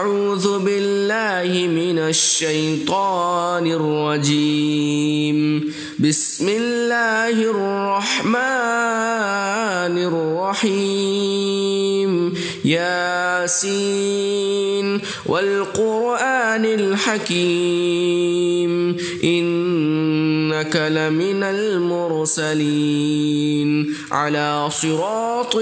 أعوذ بالله من الشيطان الرجيم. بسم الله الرحمن الرحيم. ياسين والقرآن الحكيم إنك لمن المرسلين على صراط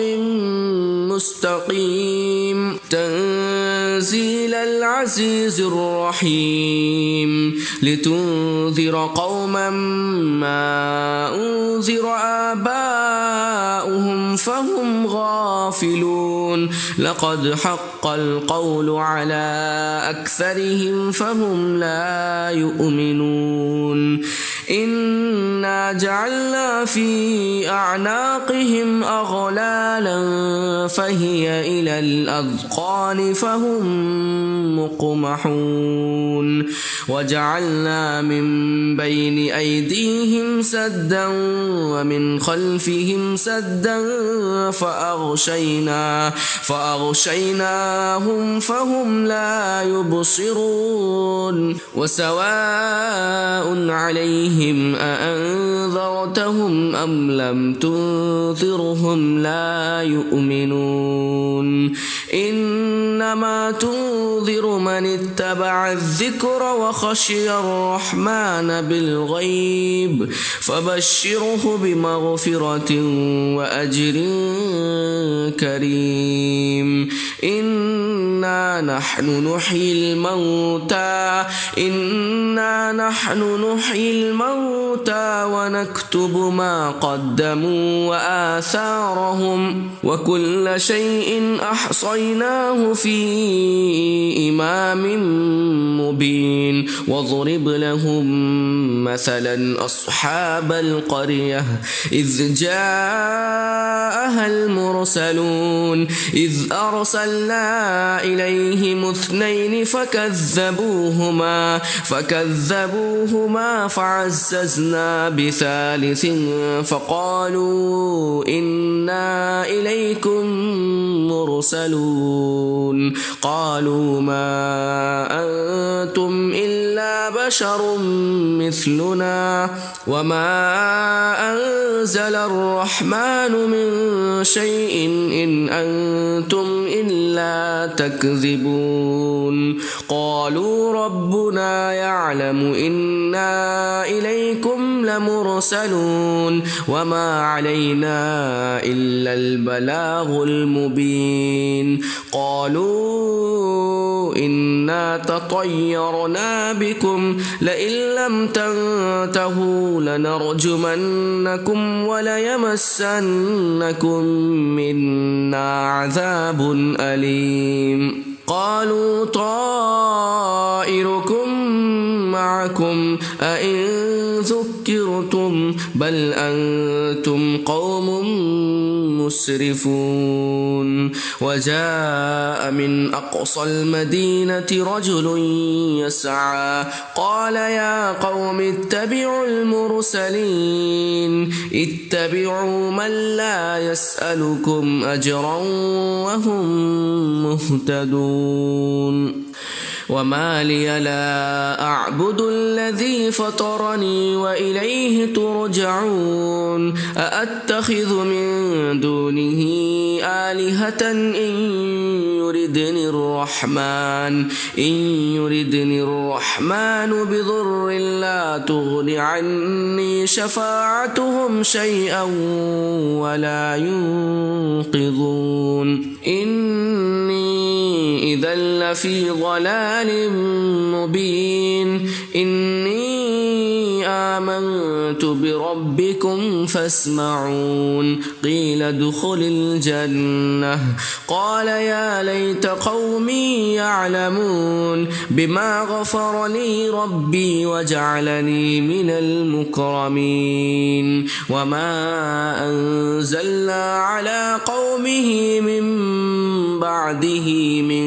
مستقيم تنزيل العزيز الرحيم لتنذر قوما ما أنذر آباؤهم فهم غافلون لقد حق القول على أكثرهم فهم لا يؤمنون إنا جعلنا في أعناقهم أغلالا فهي إلى الأذقان فهم مقمحون وجعلنا من بين أيديهم سدا ومن خلفهم سدا فأغشيناهم فهم لا يبصرون وسواء عليهم أأنذرتهم أم لم تنذرهم لا يؤمنون إنما تنذر من اتبع الذكر وخشي الرحمن بالغيب فبشره بمغفرة وأجر كريم. إنا نحن نحيي الموتى ونكتب ما قدموا وآثارهم وكل شيء أحصيناه في إمام مبين. واضرب لهم مثلا أصحاب القرية إذ جاءها المرسلون إذ أرسلنا إليهم اثنين فكذبوهما فعززنا بثالث فقالوا إنا إليكم مرسلون قالوا ما أنتم إلا بشر مثلنا وما أنزل الرحمن من شيء إن أنتم إلا تكذبون. قالوا ربنا يعلم إنا إليكم لمرسلون وما علينا إلا البلاغ المبين. قالوا إنا تطيرنا بكم لئن لم تنتهوا لنرجمنكم وليمسنكم منا عذاب أليم. قالوا طائركم معكم أئن ذكرتم بل أنتم قوم مسرفون. وجاء من أقصى المدينة رجل يسعى قال يا قوم اتبعوا المرسلين اتبعوا من لا يسألكم أجرا وهم مهتدون. وما لي لا أعبد الذي فطرني وإليه ترجعون. أأتخذ من دونه آلهة إن يردني الرحمن بضر لا تغن عني شفاعتهم شيئا ولا ينقذون. إني إذا لفي ضلال مبين. إني آمنت بربكم فاسمعون. قيل ادخل الجنة قال يا ليت قومي يعلمون بما غفر لي ربي وجعلني من المكرمين. وما أنزلنا على قومه من بعده من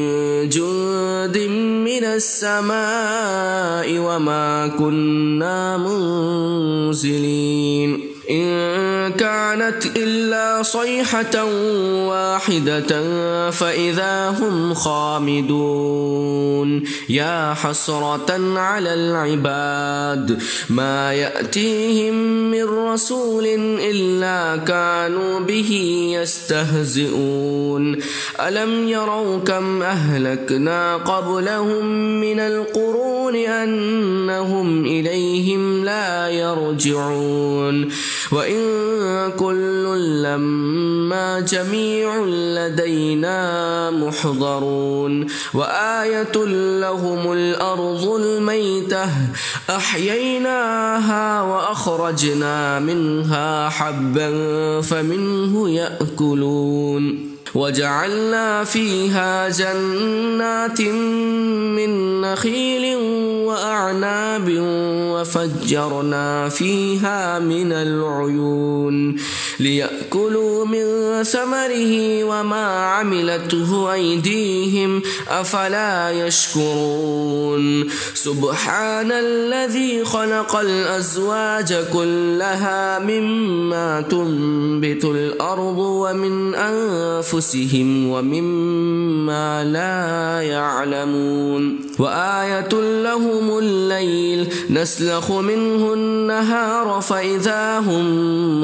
جند من السماء وما كنا منزلين. إن كانت إلا صيحة واحدة فإذا هم خامدون يا حسرة على العباد ما يأتيهم من رسول إلا كانوا به يستهزئون ألم يروا كم أهلكنا قبلهم من القرون أنهم إليهم لا يرجعون وإن كل لما جميع لدينا محضرون وآية لهم الأرض الميتة أحييناها وأخرجنا منها حبا فمنه يأكلون وجعلنا فيها جنات من نخيل وأعناب وفجرنا فيها من العيون ليأكلوا من ثمره وما عملته أيديهم أفلا يشكرون سبحان الذي خلق الأزواج كلها مما تنبت الأرض ومن أنفسهم ومما لا يعلمون وآية لهم الليل نسلخ منه النهار فإذا هم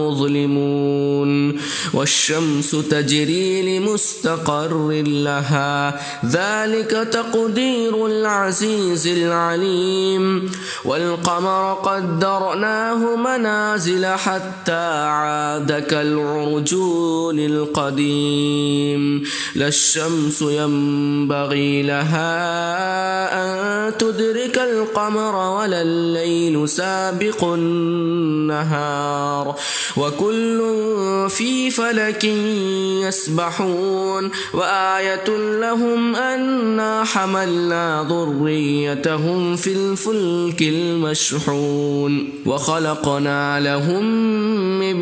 مظلمون والشمس تجري لمستقر لها ذلك تقدير العزيز العليم والقمر قدرناه منازل حتى عاد كالعرجون القديم لا الشمس ينبغي لها أن تدرك القمر ولا الليل سابق النهار وكل في فلك يسبحون وآية لهم أنا حملنا ذريتهم في الفلك المشحون وخلقنا لهم من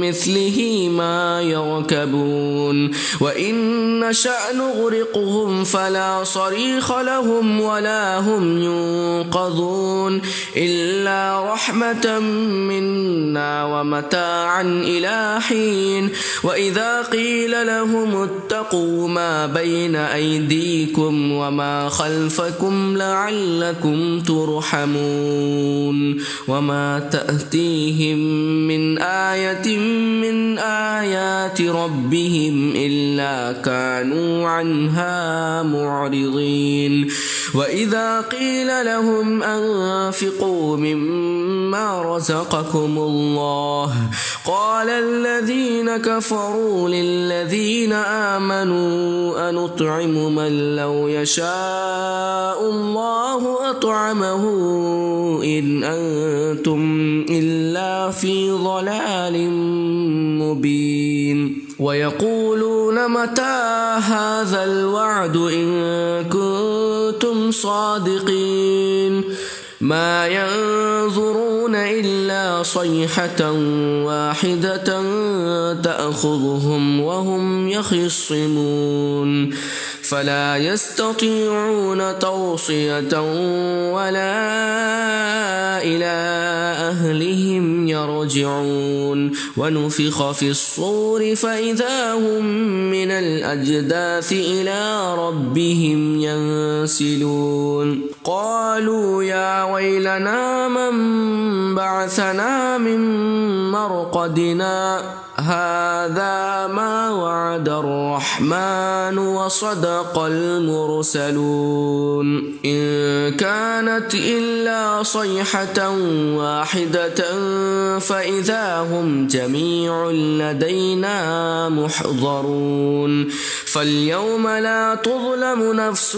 مثله ما يركبون وإن نشأ نغرقهم فلا صريخ لهم ولا هم ينقذون إلا رحمة منا ومتاعا إلى حين وإذا قيل لهم اتقوا ما بين أيديكم وما خلفكم لعلكم ترحمون وما تأتيهم من آية من آيات ربهم إلا كانوا عنها معرضين وإذا قيل لهم أنفقوا مما رزقكم الله قال الذين كفروا للذين آمنوا أنطعم من لو يشاء الله أطعمه إن أنتم إلا في ضلال مبين ويقولون متى هذا الوعد إن كنتم صادقين ما ينظرون إلا صيحة واحدة تأخذهم وهم يخصمون فلا يستطيعون توصية ولا إلى أهلهم يرجعون ونفخ في الصور فإذا هم من الأجداث إلى ربهم ينسلون قالوا يا ويلنا من بعثنا من مرقدنا هذا ما وعد الرحمن وصدق المرسلون إن كانت إلا صيحة واحدة فإذا هم جميع لدينا محضرون فاليوم لا تظلم نفس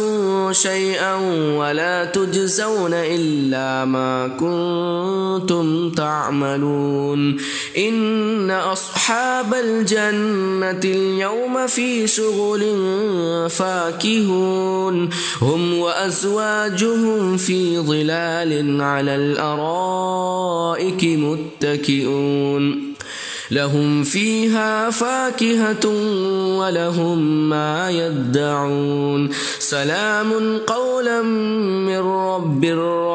شيئا ولا تجزون إلا ما كنتم تعملون إن أصحاب الجنة اليوم في شغل فاكهون هم وأزواجهم في ظلال على الأرائك متكئون لهم فيها فاكهة ولهم ما يدعون سلام قولا من رب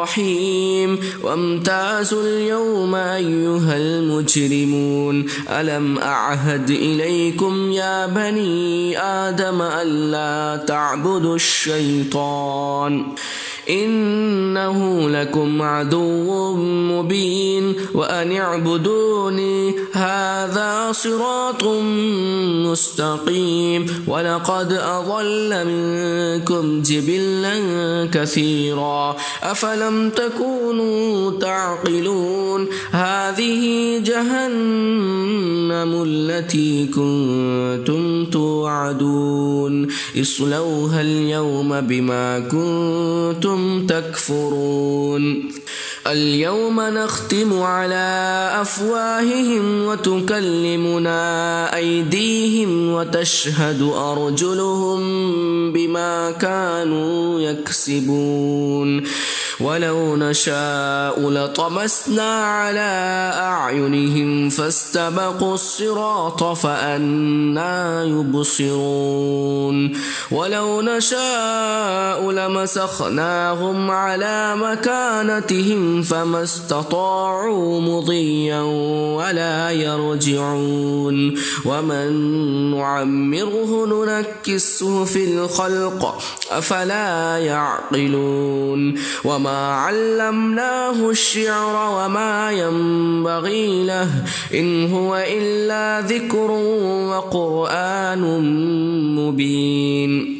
رحيم وامتازوا اليوم أيها المجرمون ألم أعهد إليكم يا بني آدم ألا تعبدوا الشيطان إنه لكم عدو مبين وأن اعبدوني هذا صراط مستقيم ولقد أضل منكم جبلا كثيرا أفلم تكونوا تعقلون هذه جهنم التي كنتم توعدون اصلوها اليوم بما كنتم تكفرون اليوم نختم على أفواههم وتكلمنا أيديهم وتشهد أرجلهم بما كانوا يكسبون ولو نشاء لطمسنا على أعينهم فاستبقوا الصراط فأنى يبصرون ولو نشاء لمسخناهم على مكانتهم فما استطاعوا مضيا ولا يرجعون ومن نعمره ننكسه في الخلق أفلا يعقلون وما علمناه الشعر وما ينبغي له إن هو إلا ذكر وقرآن مبين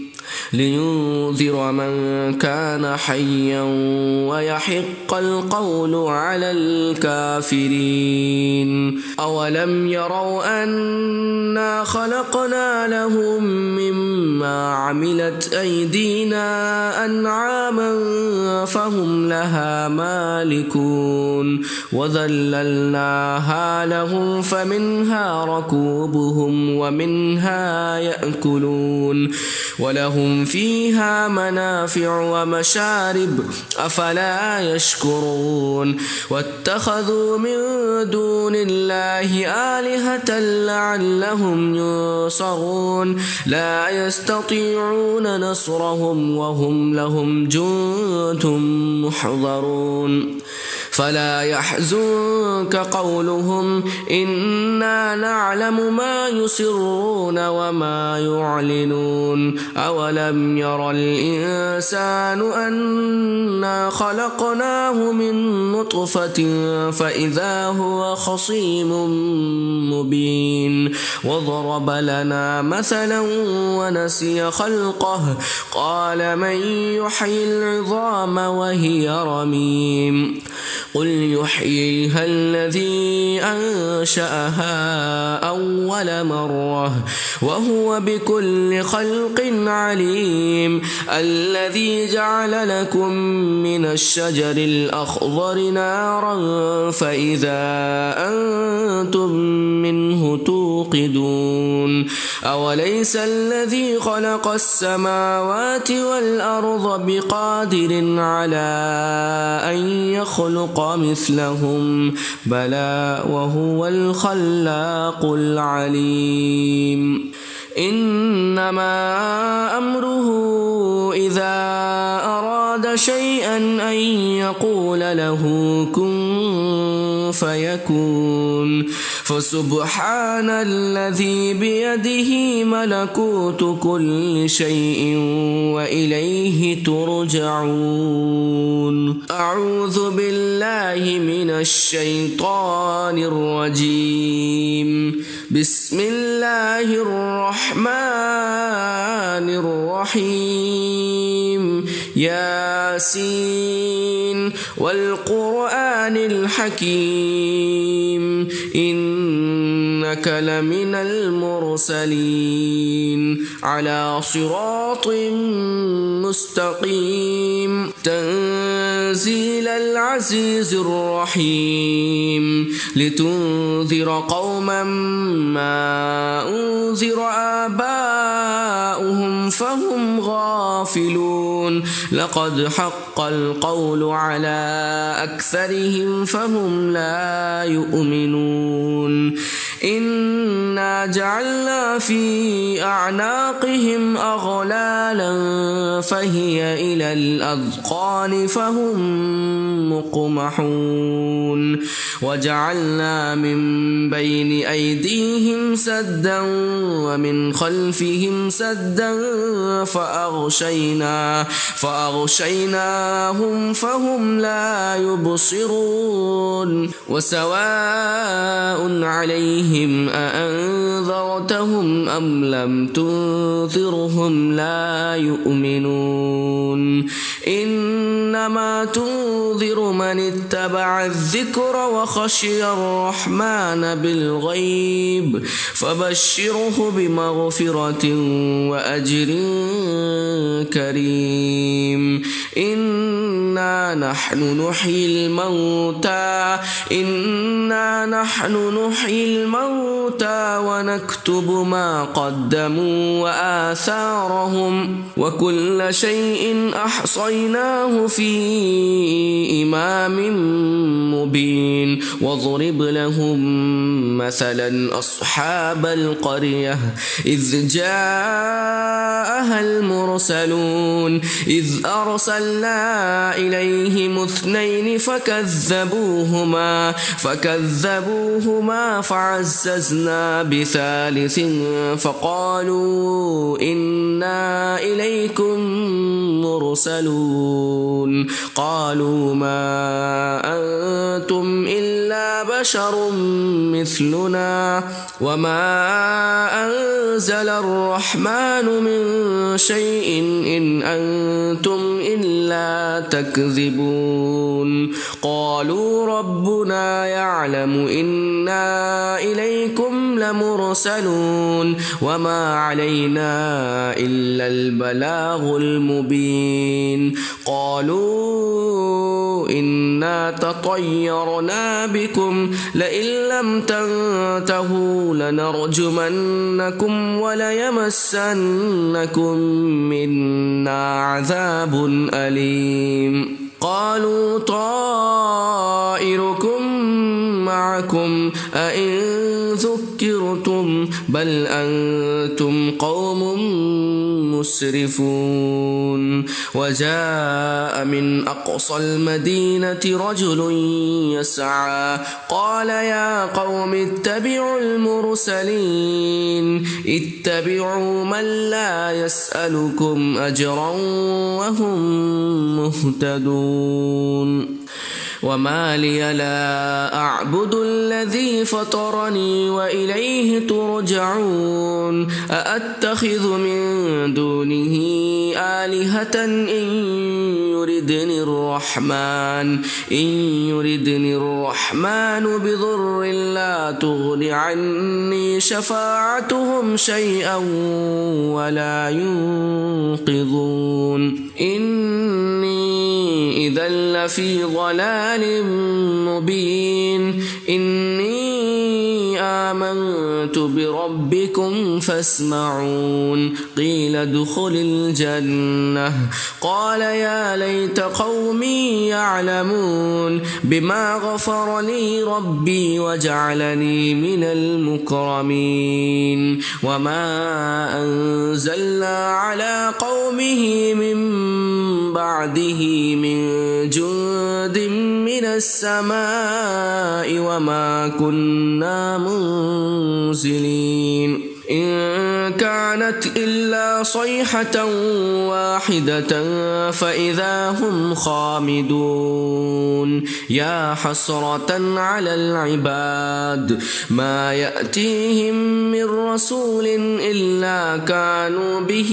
لينذر من كان حيا ويحق القول على الكافرين أولم يروا أنا خلقنا لهم مما عملت أيدينا أنعاما فهم لها مالكون وذللناها لهم فمنها ركوبهم ومنها يأكلون ولهم فيها منافع ومشارب أفلا يشكرون واتخذوا من دون الله آلهة لعلهم ينصرون لا يستطيعون نصرهم وهم لهم جند محضرون فلا يحزنك قولهم إنا نعلم ما يسرون وما يعلنون أولم ير الإنسان أنا خلقناه من نطفة فإذا هو خصيم مبين وضرب لنا مثلا ونسي خلقه قال من يحيي العظام وهي رميم قل يحييها الذي أنشأها أول مرة وهو بكل خلق عليم الذي جعل لكم من الشجر الأخضر نارا فإذا أنتم منه توقدون أوليس الذي خلق السماوات والأرض بقادر على أن يخلق مثلهم بلى وهو الخلاق العليم إنما أمره إذا أراد شيئا أن يقول له كن فيكون فسبحان الذي بيده ملكوت كل شيء وإليه ترجعون أعوذ بالله من الشيطان الرجيم بسم الله الرحمن الرحيم ياسين والقرآن الحكيم إنك لمن المرسلين على صراط مستقيم تنزيل العزيز الرحيم لتنذر قوما ما أنذر آباؤهم فهم غافلون لقد حق القول على أكثرهم فهم لا يؤمنون إنا جعلنا في أعناقهم أغلالا فهي إلى الأذقان فهم مقمحون وجعلنا من بين أيديهم سدا ومن خلفهم سدا فأغشيناهم فهم لا يبصرون وسواء عليهم أأنذرتهم أم لم تنذرهم لا يؤمنون إنما تنذر من اتبع الذكر وخشي الرحمن بالغيب فبشره بمغفرة وأجر كريم إنا نحن نحيي الموتى ونكتب ما قدموا وآثارهم وكل شيء أحصيناه في إمام مبين واضرب لهم مثلا أصحاب القرية إذ جاءها المرسلون إذ أرسلنا إليهم 2 فكذبوهما فعززنا ب3 فقالوا إنا إليكم مرسلون قالوا ما أنتم إلا بشر مثلنا وما أنزل الرحمن من شيء إن أنتم إلا تكذبون قالوا ربنا يعلم إنا إليكم لمرسلون وما علينا إلا البلاغ المبين قالوا إنا تطيرنا بكم لئن لم تنتهوا لنرجمنكم وليمسنكم منا عذاب أليم قالوا طائركم معكم أئن ذكرتم بل أنتم قوم مسرفون وجاء من أقصى المدينة رجل يسعى قال يا قوم اتبعوا المرسلين اتبعوا من لا يسألكم أجرا وهم مهتدون وما لي لا أعبد الذي فطرني وإليه ترجعون أأتخذ من دونه آلهة إن يردني الرحمن بضر لا تغن عني شفاعتهم شيئا ولا ينقذون إني إذا لفي ضلال مبين إني آمنت بربكم فاسمعون قيل ادخل الجنة قال يا ليت قومي يعلمون بما غفر لي ربي وجعلني من المكرمين وما أنزلنا على قومه من بعده من جند من السماء وما كنا منزلين إن كانت إلا صيحة واحدة فإذا هم خامدون يا حسرة على العباد ما يأتيهم من رسول إلا كانوا به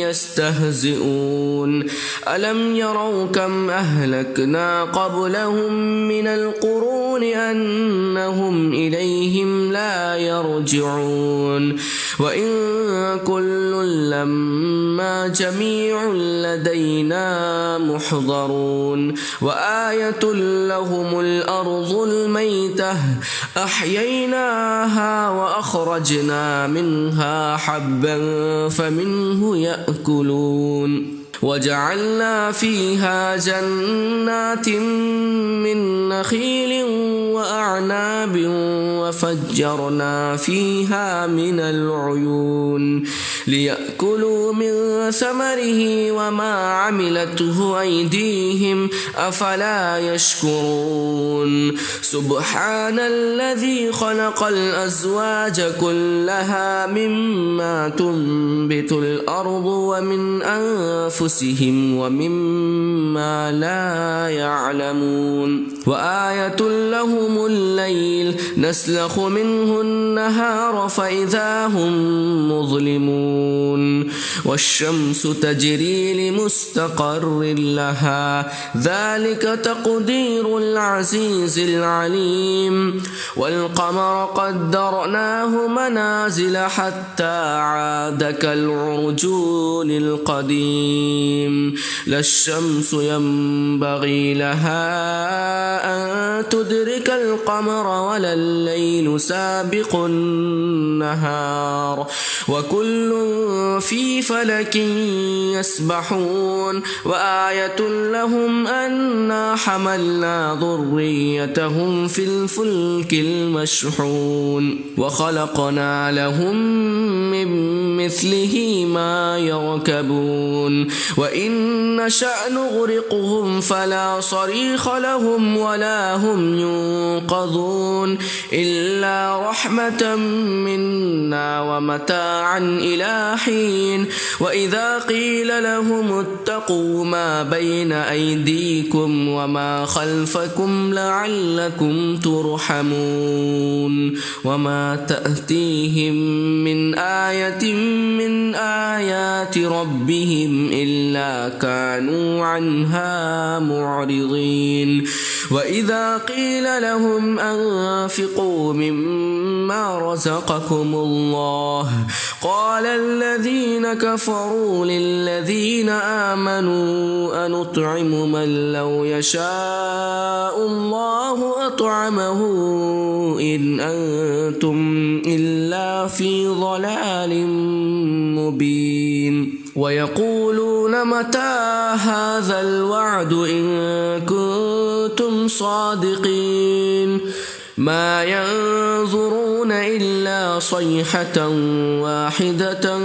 يستهزئون ألم يروا كم أهلكنا قبلهم من القرون أنهم إليهم لا يرجعون وإن كل لما جميع لدينا محضرون وآية لهم الأرض الميتة أحييناها وأخرجنا منها حبا فمنه يأكلون وجعلنا فيها جنات من نخيل وأعناب وفجرنا فيها من العيون ليأكلوا من ثمره وما عملته أيديهم أفلا يشكرون سبحان الذي خلق الأزواج كلها مما تنبت الأرض ومن أنفسهم ومما لا يعلمون وآية لهم الليل نسلخ منه النهار فإذا هم مظلمون والشمس تجري لمستقر لها ذلك تقدير العزيز العليم والقمر قدرناه منازل حتى عاد كالعرجون القديم لا الشمس ينبغي لها أن تدرك القمر ولا الليل سابق النهار وكل في فلك يسبحون وآية لهم أنا حملنا ذريتهم في الفلك المشحون وخلقنا لهم من مثله ما يركبون وإن نشأ نغرقهم فلا صريخ لهم ولا هم ينقذون إلا رحمة منا ومتاعا إلى حين وإذا قيل لهم اتقوا ما بين أيديكم وما خلفكم لعلكم ترحمون وما تأتيهم من آية من آيات ربهم إلا كانوا عنها معرضين وإذا قيل لهم أنفقوا مما رزقكم الله قال الذين كفروا للذين آمنوا أنطعم من لو يشاء الله أطعمه إن أنتم إلا في ضلال مبين ويقولون متى هذا الوعد إن كنتم صادقين ما ينظرون إلا صيحة واحدة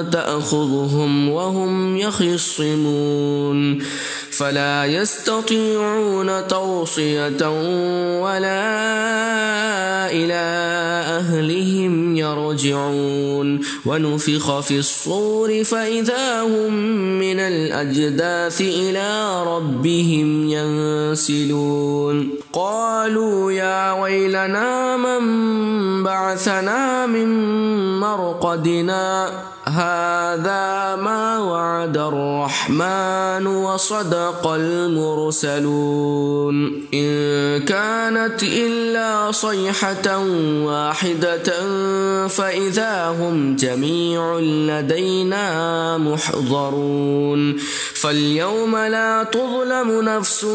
تأخذهم وهم يخصمون فلا يستطيعون توصية ولا إلى أهلهم يرجعون ونفخ في الصور فإذا هم من الأجداث إلى ربهم ينسلون قالوا يا ويلنا من بعثنا من مرقدنا هذا ما وعد الرحمن وصدق المرسلون إن كانت إلا صيحة واحدة فإذا هم جميع لدينا محضرون فاليوم لا تظلم نفس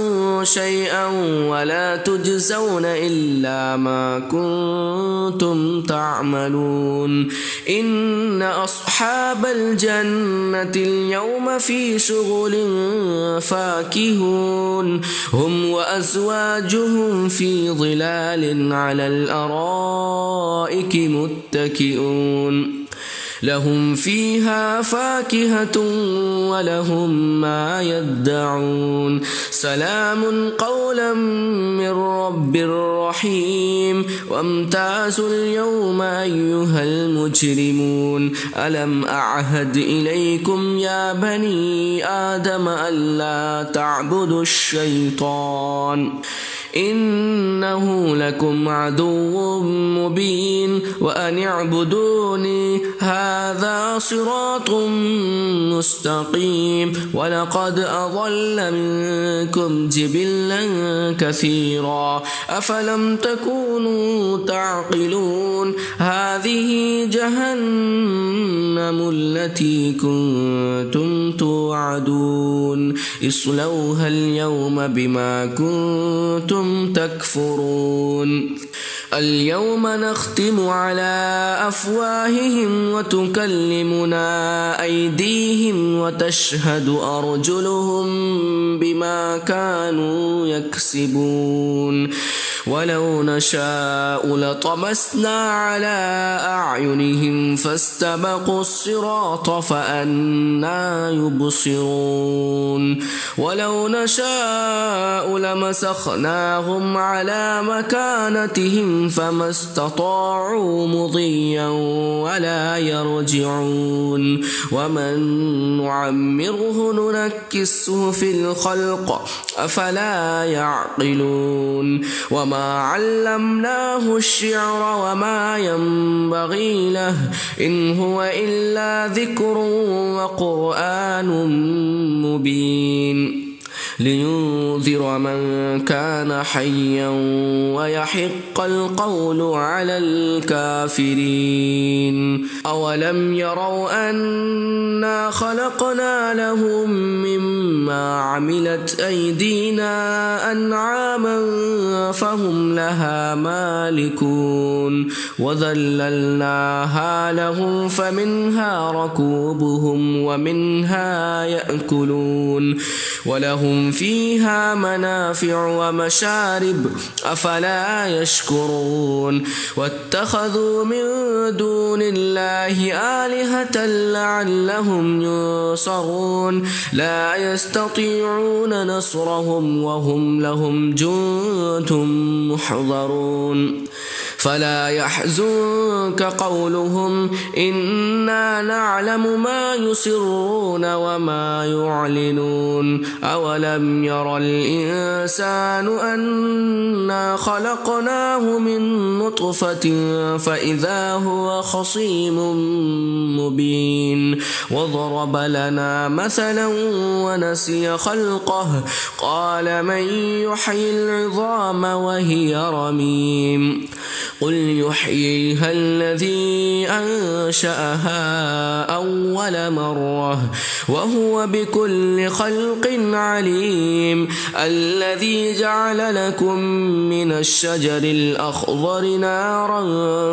شيئا ولا تجزون إلا ما كنتم تعملون إن أصحاب الجنة اليوم في شغل فاكهون هم وأزواجهم في ظلال على الأرائك متكئون لهم فيها فاكهة ولهم ما يدعون سلام قولا من رب رحيم وامتازوا اليوم أيها المجرمون ألم أعهد إليكم يا بني آدم ألا تعبدوا الشيطان إنه لكم عدو مبين وأن اعبدوني هذا صراط مستقيم ولقد أضل منكم جبلا كثيرا أفلم تكونوا تعقلون هذه جهنم التي كنتم توعدون اصلوها اليوم بما كنتم تكفرون اليوم نختم على أفواههم وتكلمنا أيديهم وتشهد أرجلهم بما كانوا يكسبون ولو نشاء لطمسنا على أعينهم فاستبقوا الصراط فأنى يبصرون ولو نشاء لمسخناهم على مكانتهم فما استطاعوا مضيا ولا يرجعون ومن نعمره ننكسه في الخلق أفلا يعقلون وما علمناه الشعر وما ينبغي له إن هو إلا ذكر وقرآن مبين لينذر من كان حيا ويحق القول على الكافرين أولم يروا أنا خلقنا لهم مما عملت أيدينا أنعاما فهم لها مالكون وذللناها لهم فمنها ركوبهم ومنها يأكلون ولهم فيها منافع ومشارب أفلا يشكرون واتخذوا من دون الله آلهة لعلهم ينصرون لا يستطيعون نصرهم وهم لهم جند محضرون فلا يحزنك قولهم إنا نعلم ما يسرون وما يعلنون أولم ير الإنسان أنا خلقناه من نطفة فإذا هو خصيم مبين وضرب لنا مثلا ونسي خلقه قال من يحيي العظام وهي رميم قل يحييها الذي أنشأها أول مرة وهو بكل خلق عليم الذي جعل لكم من الشجر الأخضر نارا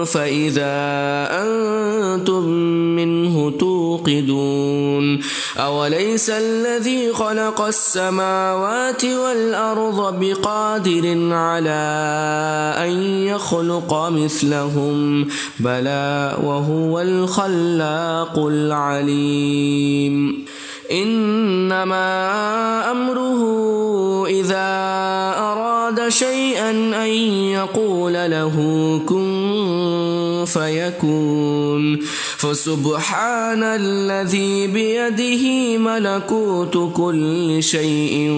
فإذا أنتم منه توقدون أوليس الذي خلق السماوات والأرض بقادر على أن يخلق مثلهم بلى وهو الخلاق العليم إنما أمره إذا أراد شيئا أن يقول له كن فيكون فسبحان الذي بيده ملكوت كل شيء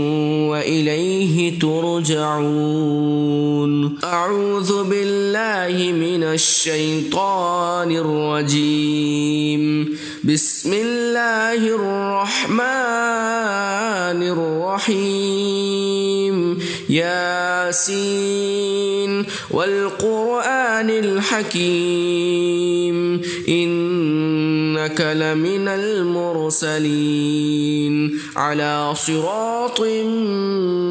وإليه ترجعون أعوذ بالله من الشيطان الرجيم بسم الله الرحمن الرحيم ياسين والقرآن الحكيم إنك لمن المرسلين على صراط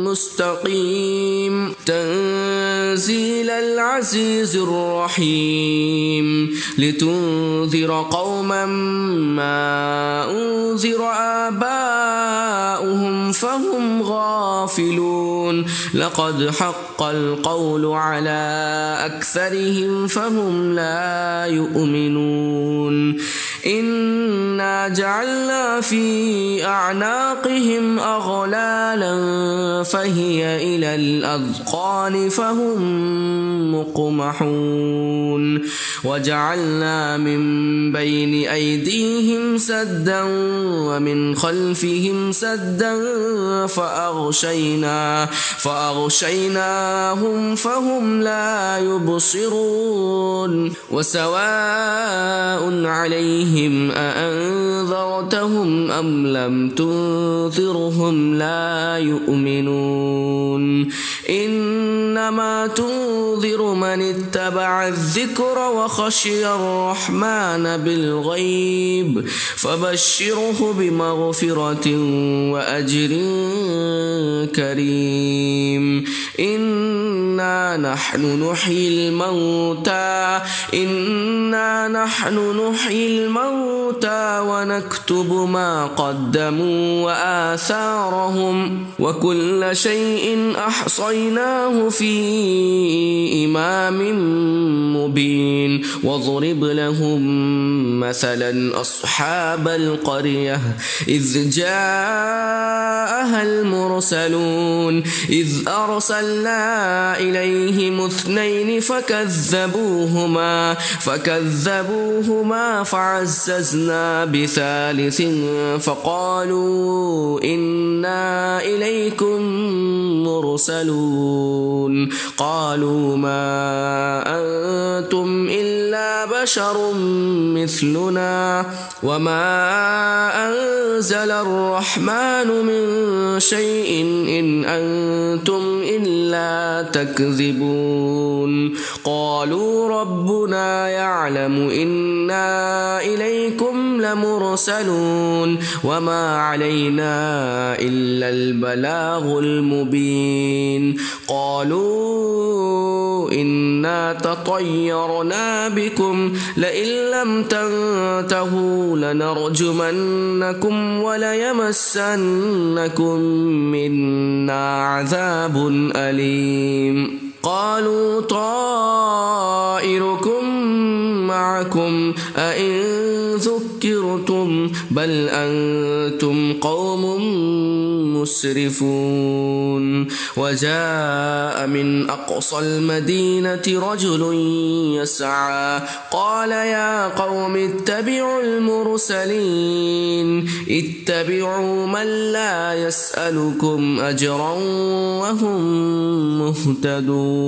مستقيم تنزيل العزيز الرحيم لتنذر قوما ما أنذر آباؤهم فهم غافلون لقد حق القول على أكثرهم فهم لا يؤمنون إنا جعلنا في أعناقهم أغلالا فهي إلى الأذقان فهم مقمحون وجعلنا من بين أيديهم سدا ومن خلفهم سدا فأغشيناهم فهم لا يبصرون وسواء عليهم أأنذرتهم أم لم تنذرهم لا يؤمنون إنما تنذر من اتبع الذكر وخشي الرحمن بالغيب فبشره بمغفرة وأجر كريم إنا نحن نحيي الموتى ونكتب ما قدموا وآثارهم وكل شيء أحصيناه في إمام مبين واضرب لهم مثلا أصحاب القرية إذ جاءها المرسلون إذ أرسلنا إليهم 2 فكذبوهما فعززنا ب3 فقالوا إنا إليكم مرسلون قالوا ما أنتم إلا بشر مثلنا وما أنزل الرحمن من شيء إن أنتم إلا تكذبون قالوا ربنا يعلم إنا إليكم لمرسلون وما علينا إلا البلاغ المبين قالوا إنا تطيرنا بكم لئن لم تنتهوا لنرجمنكم وليمسنكم منا عذاب أليم قالوا طائركم معكم أئن ذكرتم بل أنتم قوم مسرفون وجاء من أقصى المدينة رجل يسعى قال يا قوم اتبعوا المرسلين اتبعوا من لا يسألكم أجرا وهم مهتدون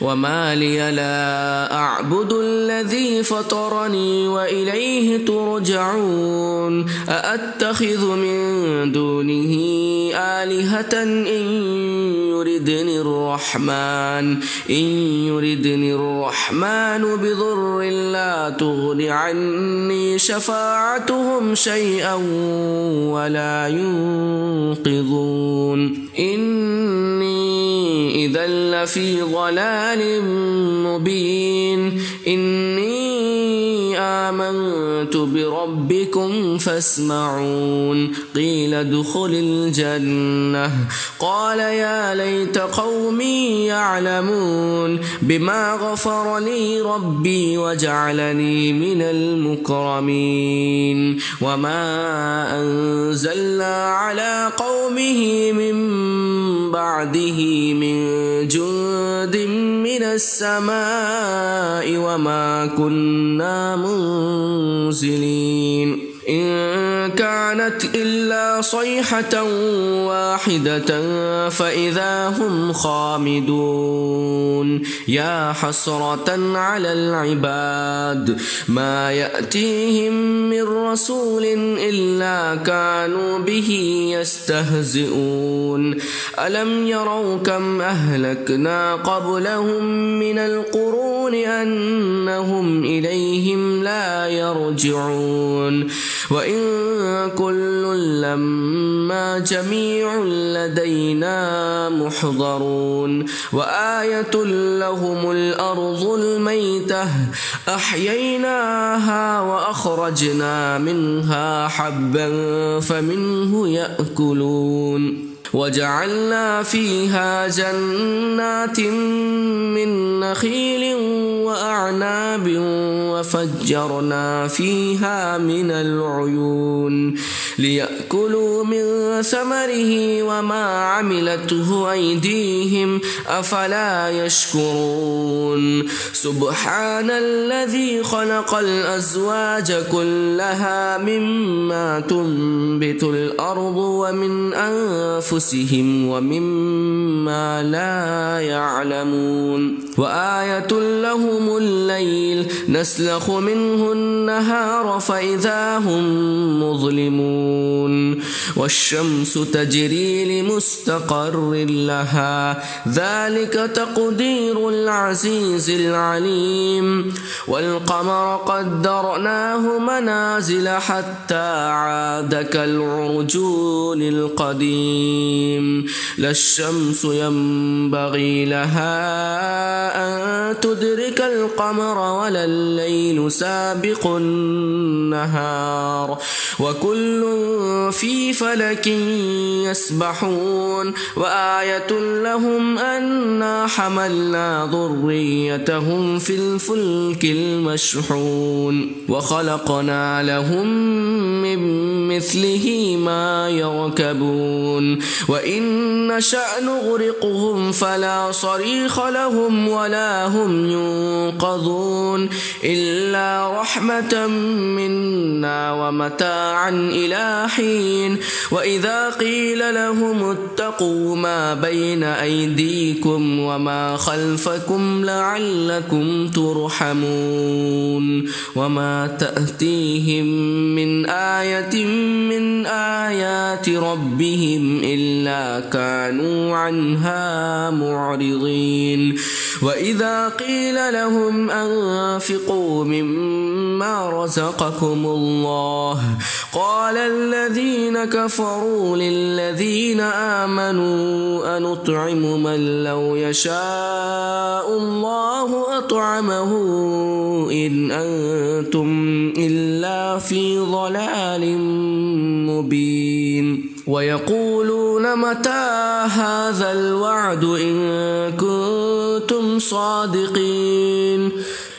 وما لي لا أعبد الذي فطرني وإليه ترجعون أأتخذ من دونه آلهة إن يردني الرحمن بضر لا تغن عني شفاعتهم شيئا ولا ينقذون إني إذا لفي ضلال مبين إني آمنت بربكم فاسمعون قيل ادخل الجنة قال يا ليت قومي يعلمون بما غفر لي ربي وجعلني من المكرمين وما أنزلنا على قومه من بعده من جند من السماء وما كنا منزلين إن كانت إلا صيحة واحدة فإذا هم خامدون يا حسرة على العباد ما يأتيهم من رسول إلا كانوا به يستهزئون ألم يروا كم أهلكنا قبلهم من القرون أنهم إليهم لا يرجعون وإن كل لما جميع لدينا محضرون وآية لهم الأرض الميتة أحييناها وأخرجنا منها حبا فمنه يأكلون وجعلنا فيها جنات من نخيل وأعناب وفجرنا فيها من العيون ليأكلوا من ثمره وما عملته أيديهم أفلا يشكرون سبحان الذي خلق الأزواج كلها مما تنبت الأرض ومن أنفسهم ومما لا يعلمون وآية لهم لهم الليل نسلخ منه النهار فإذا هم مظلمون والشمس تجري لمستقر لها ذلك تقدير العزيز العليم والقمر قدرناه منازل حتى عاد كالعرجون القديم لا الشمس ينبغي لها أن تدرك القمر ولا الليل سابق النهار وكل في فلك يسبحون وآية لهم أنا حملنا ذريتهم في الفلك المشحون وخلقنا لهم من مثله ما يركبون وإن نشأ نغرقهم فلا صريخ لهم ولا هم ينقذون إلا رحمة منا ومتاعا إلى حين وإذا قيل لهم اتقوا ما بين أيديكم وما خلفكم لعلكم ترحمون وما تأتيهم من آية من آيات ربهم إلا كانوا عنها معرضين وإذا قيل لهم أنفقوا مما رزقكم الله قال الذين كفروا للذين آمنوا أنطعم من لو يشاء الله أطعمه إن أنتم إلا في ضلال مبين ويقولون متى هذا الوعد إن كنتم صادقين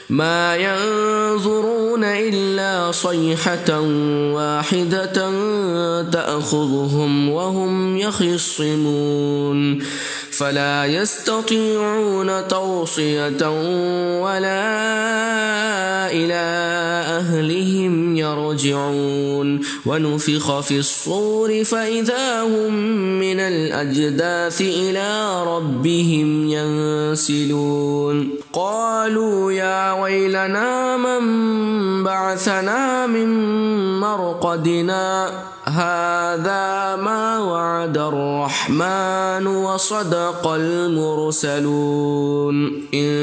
ما ينظرون إلا صيحة واحدة تأخذهم وهم يخصمون فلا يستطيعون توصية ولا إلى أهلهم يرجعون ونفخ في الصور فإذا هم من الأجداث إلى ربهم ينسلون قالوا يا ويلنا من بعثنا من مرقدنا هذا ما وعد الرحمن وصدق المرسلون إن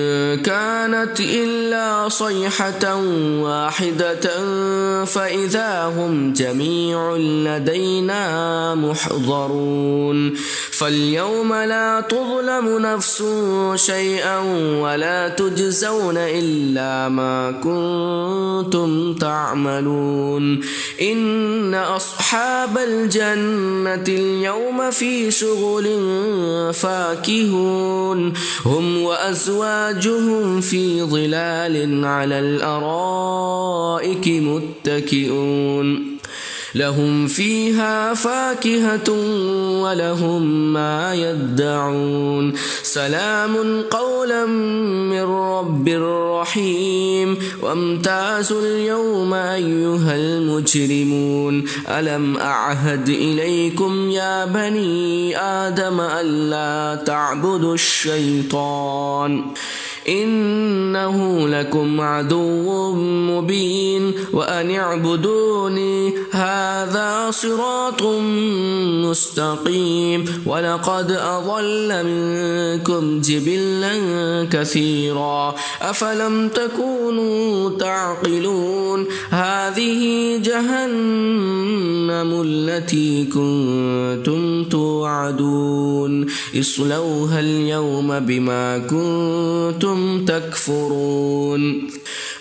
كانت إلا صيحة واحدة فإذا هم جميع لدينا محضرون فاليوم لا تظلم نفس شيئا ولا تجزون إلا ما كنتم تعملون إن أصحاب الجنة اليوم في شغل فاكهون هم وأزواجهم في ظلال على الأرائك متكئون لهم فيها فاكهة ولهم ما يدعون سلام قولا من رب رحيم وامتازوا اليوم أيها المجرمون ألم أعهد إليكم يا بني آدم ألا تعبدوا الشيطان إنه لكم عدو مبين وأن اعبدوني هذا صراط مستقيم ولقد أضل منكم جبلا كثيرا أفلم تكونوا تعقلون هذه جهنم التي كنتم توعدون اصلوها اليوم بما كنتم تكفرون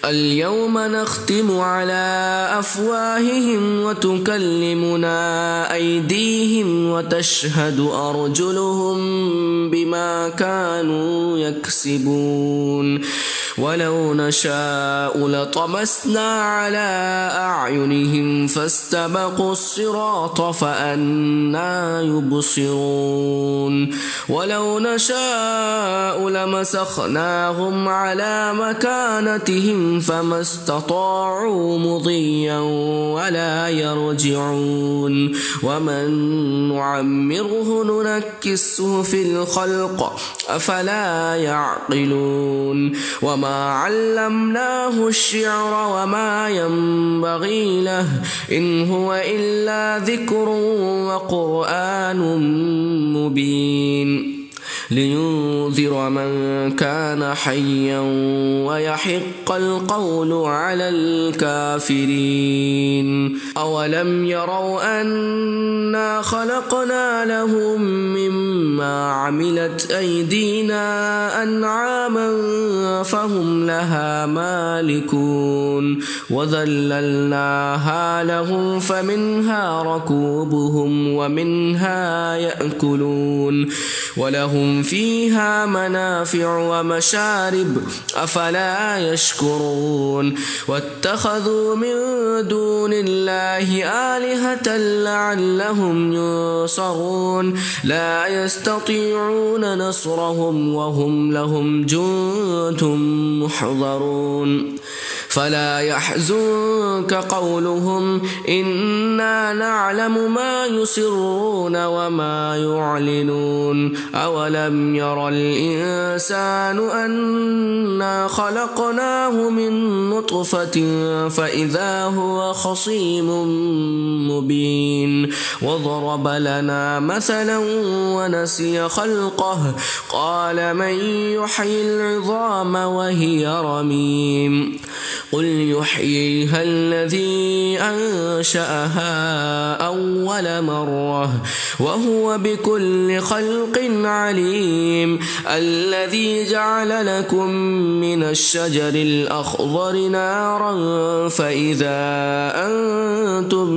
اليوم نختم على أفواههم وتكلمنا أيديهم وتشهد أرجلهم بما كانوا يكسبون ولو نشاء لطمسنا على أعينهم فاستبقوا الصراط فأنى يبصرون ولو نشاء لمسخناهم على مكانتهم فما استطاعوا مضيا ولا يرجعون ومن نعمره ننكسه في الخلق أفلا يعقلون وما وما علمناه الشعر وما ينبغي له إن هو إلا ذكر وقرآن مبين لينذر من كان حيا ويحق القول على الكافرين أولم يروا أنا خلقنا لهم مما عملت أيدينا أنعاما فهم لها مالكون وذللناها لهم فمنها ركوبهم ومنها يأكلون ولهم فيها منافع ومشارب أفلا يشكرون واتخذوا من دون الله آلهة لعلهم ينصرون لا يستطيعون نصرهم وهم لهم جند محضرون فلا يحزنك قولهم إنا نعلم ما يسرون وما يعلنون أولم ير الإنسان أنا خلقناه من نطفة فإذا هو خصيم مبين وضرب لنا مثلا ونسي خلقه قال من يحيي العظام وهي رميم قل يحييها الذي أنشأها أول مرة وهو بكل خلق عليم الذي جعل لكم من الشجر الأخضر نارا فإذا أنتم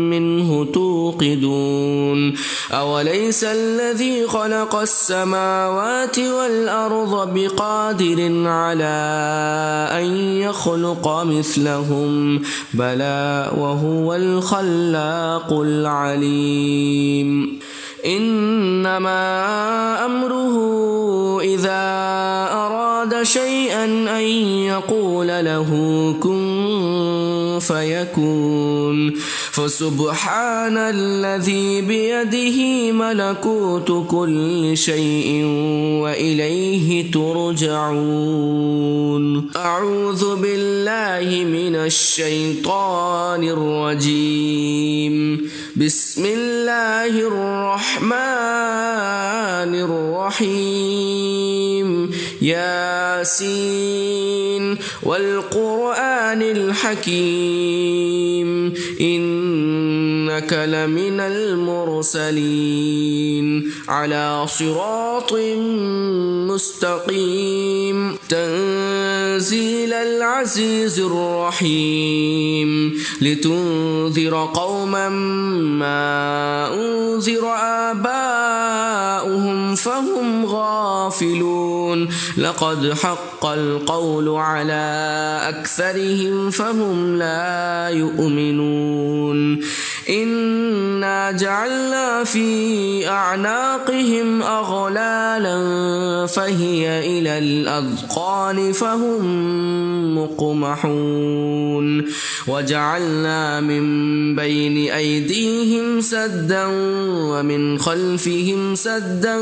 منه توقدون أوليس الذي خلق السماوات والأرض بقادر على أن يخلق مثلهم بلى وهو الخلاق العليم إنما أمره إذا أراد شيئا أن يقول له كن فيكون فسبحان الذي بيده ملكوت كل شيء وإليه ترجعون أعوذ بالله من الشيطان الرجيم بسم الله الرحمن الرحيم ياسين والقرآن الحكيم إنك لمن المرسلين على صراط مستقيم تنزيل العزيز الرحيم لتنذر قوما ما أنذر آباؤهم فهم غافلون لقد حق القول على أكثرهم فهم لا يؤمنون إنا جعلنا في أعناقهم أغلالا فهي إلى الأذقان فهم مقمحون وجعلنا من بين أيديهم سدا ومن خلفهم سدا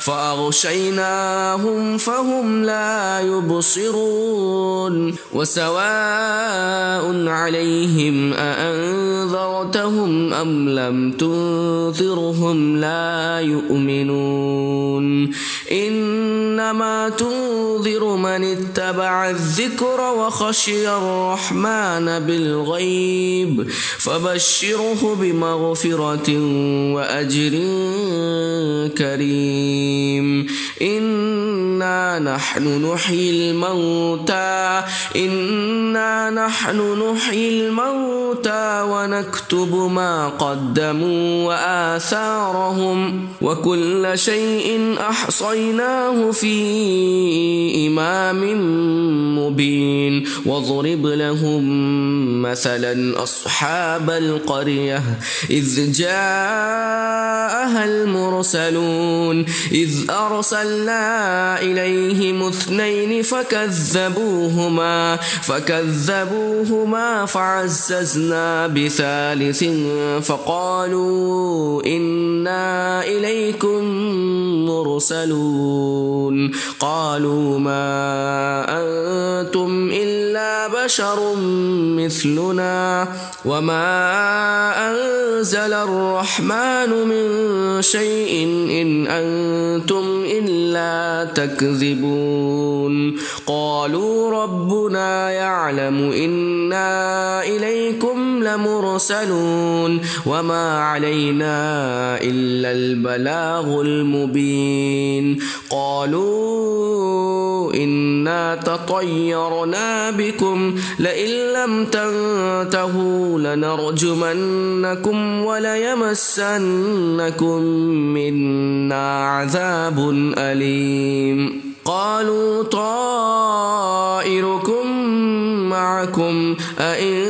فأغشيناهم فهم لا يبصرون وسواء عليهم أأنذرتهم أم لم تنذرهم لا يؤمنون إنما تنذر من اتبع الذكر وخشي الرحمن بالغيب فبشره بمغفرة وأجر كريم إنا نحن نحيي الموتى ونكتب ما قدموا وآثارهم وكل شيء أحصيناه في إمام مبين واضرب لهم مثلا أصحاب القرية إذ جاءها المرسلون إذ أرسلنا إليهم 2 فكذبوهما فعززنا ب3 فقالوا إنا إليكم المرسلون قالوا ما أنتم إلا بشر مثلنا وما أنزل الرحمن من شيء إن أنتم إلا تكذبون قالوا ربنا يعلم إنا إليكم لمرسلون وما علينا إلا البلاغ المبين قالوا إنا تطيرنا بكم لئن لم تنتهوا لنرجمنكم وليمسنكم منا عذاب أليم قالوا طائركم معكم أئن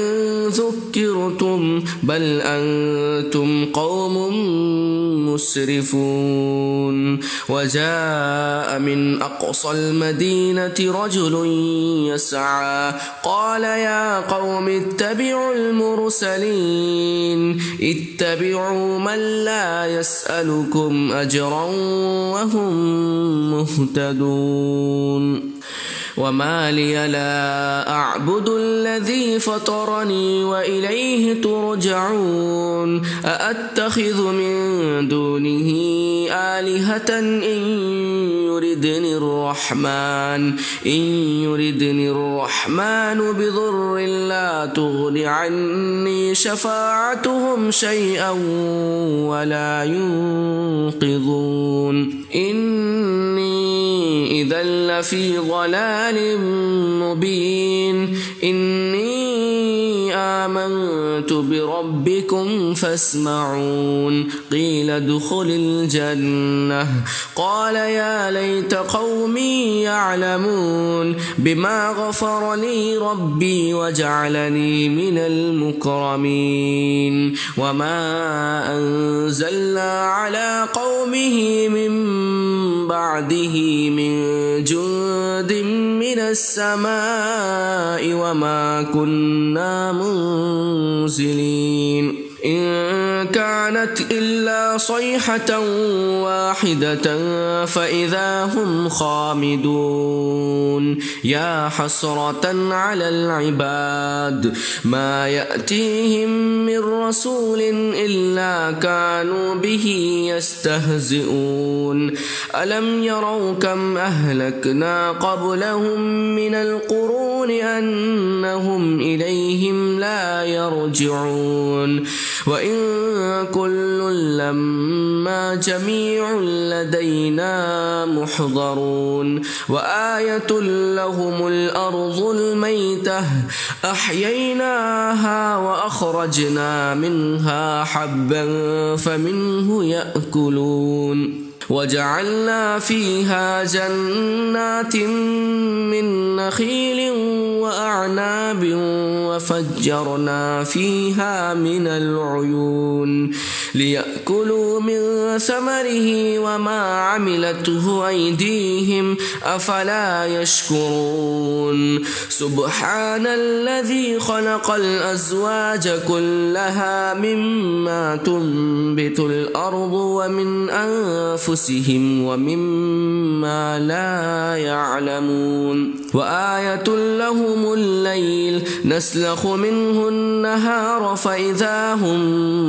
ذكرتم بل أنتم قوم مسرفون وجاء من أقصى المدينة رجل يسعى قال يا قوم اتبعوا المرسلين اتبعوا من لا يسألكم أجرا وهم مهتدون وما لي لا أعبد الذي فطرني وإليه ترجعون أأتخذ من دونه آلهة إن يردني الرحمن بضر لا تغن عني شفاعتهم شيئا ولا ينقذون إني إذا لفي ضلال مبين إني آمنت بربكم فاسمعون قيل ادخل الجنة قال يا ليت قومي يعلمون بما غفر لي ربي وجعلني من المكرمين وما أنزلنا على قومه من بعده من جند من السماء وما كنا منزلين إن كانت إلا صيحة واحدة فإذا هم خامدون يا حسرة على العباد ما يأتيهم من رسول إلا كانوا به يستهزئون ألم يروا كم أهلكنا قبلهم من القرون أنهم إليهم لا يرجعون وإن كل لما جميع لدينا محضرون وآية لهم الأرض الميتة أحييناها وأخرجنا منها حبا فمنه يأكلون وجعلنا فيها جنات من نخيل وأعناب وفجرنا فيها من العيون ليأكلوا من ثمره وما عملته أيديهم أفلا يشكرون سبحان الذي خلق الأزواج كلها مما تنبت الأرض ومن أنفسهم ومما لا يعلمون وآية لهم الليل نسلخ منه النهار فإذا هم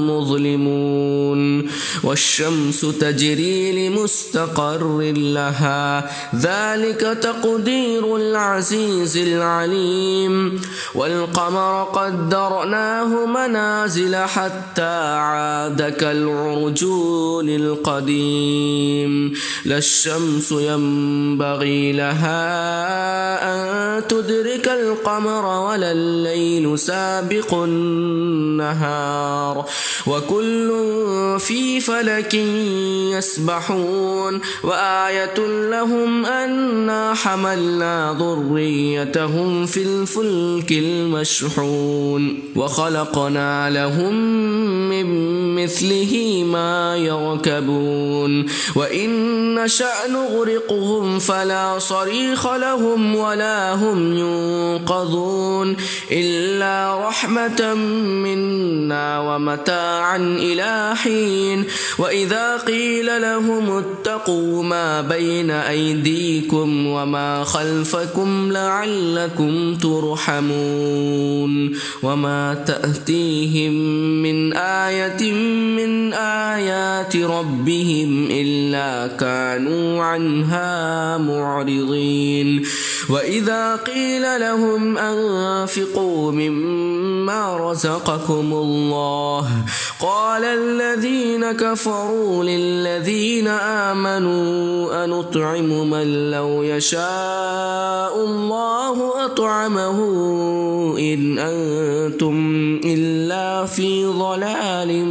مظلمون والشمس تجري لمستقر لها ذلك تقدير العزيز العليم والقمر قدرناه منازل حتى عاد كالعرجون القديم لا الشمس ينبغي لها أن تدرك القمر ولا الليل سابق النهار وكل في فلك يسبحون وآية لهم أنا حملنا ذريتهم في الفلك المشحون وخلقنا لهم من مثله ما يركبون وإن نشأ نغرقهم فلا صريخ لهم ولا هم ينقذون إلا رحمة منا ومتاعا إلى حين وإذا قيل لهم اتقوا ما بين أيديكم وما خلفكم لعلكم ترحمون وما تأتيهم من آية من آيات ربهم إلا كانوا عنها معرضين وإذا قيل لهم أنفقوا مما رزقكم الله قال الذين كفروا للذين آمنوا أنطعم من لو يشاء الله أطعمه إن أنتم إلا في ضلال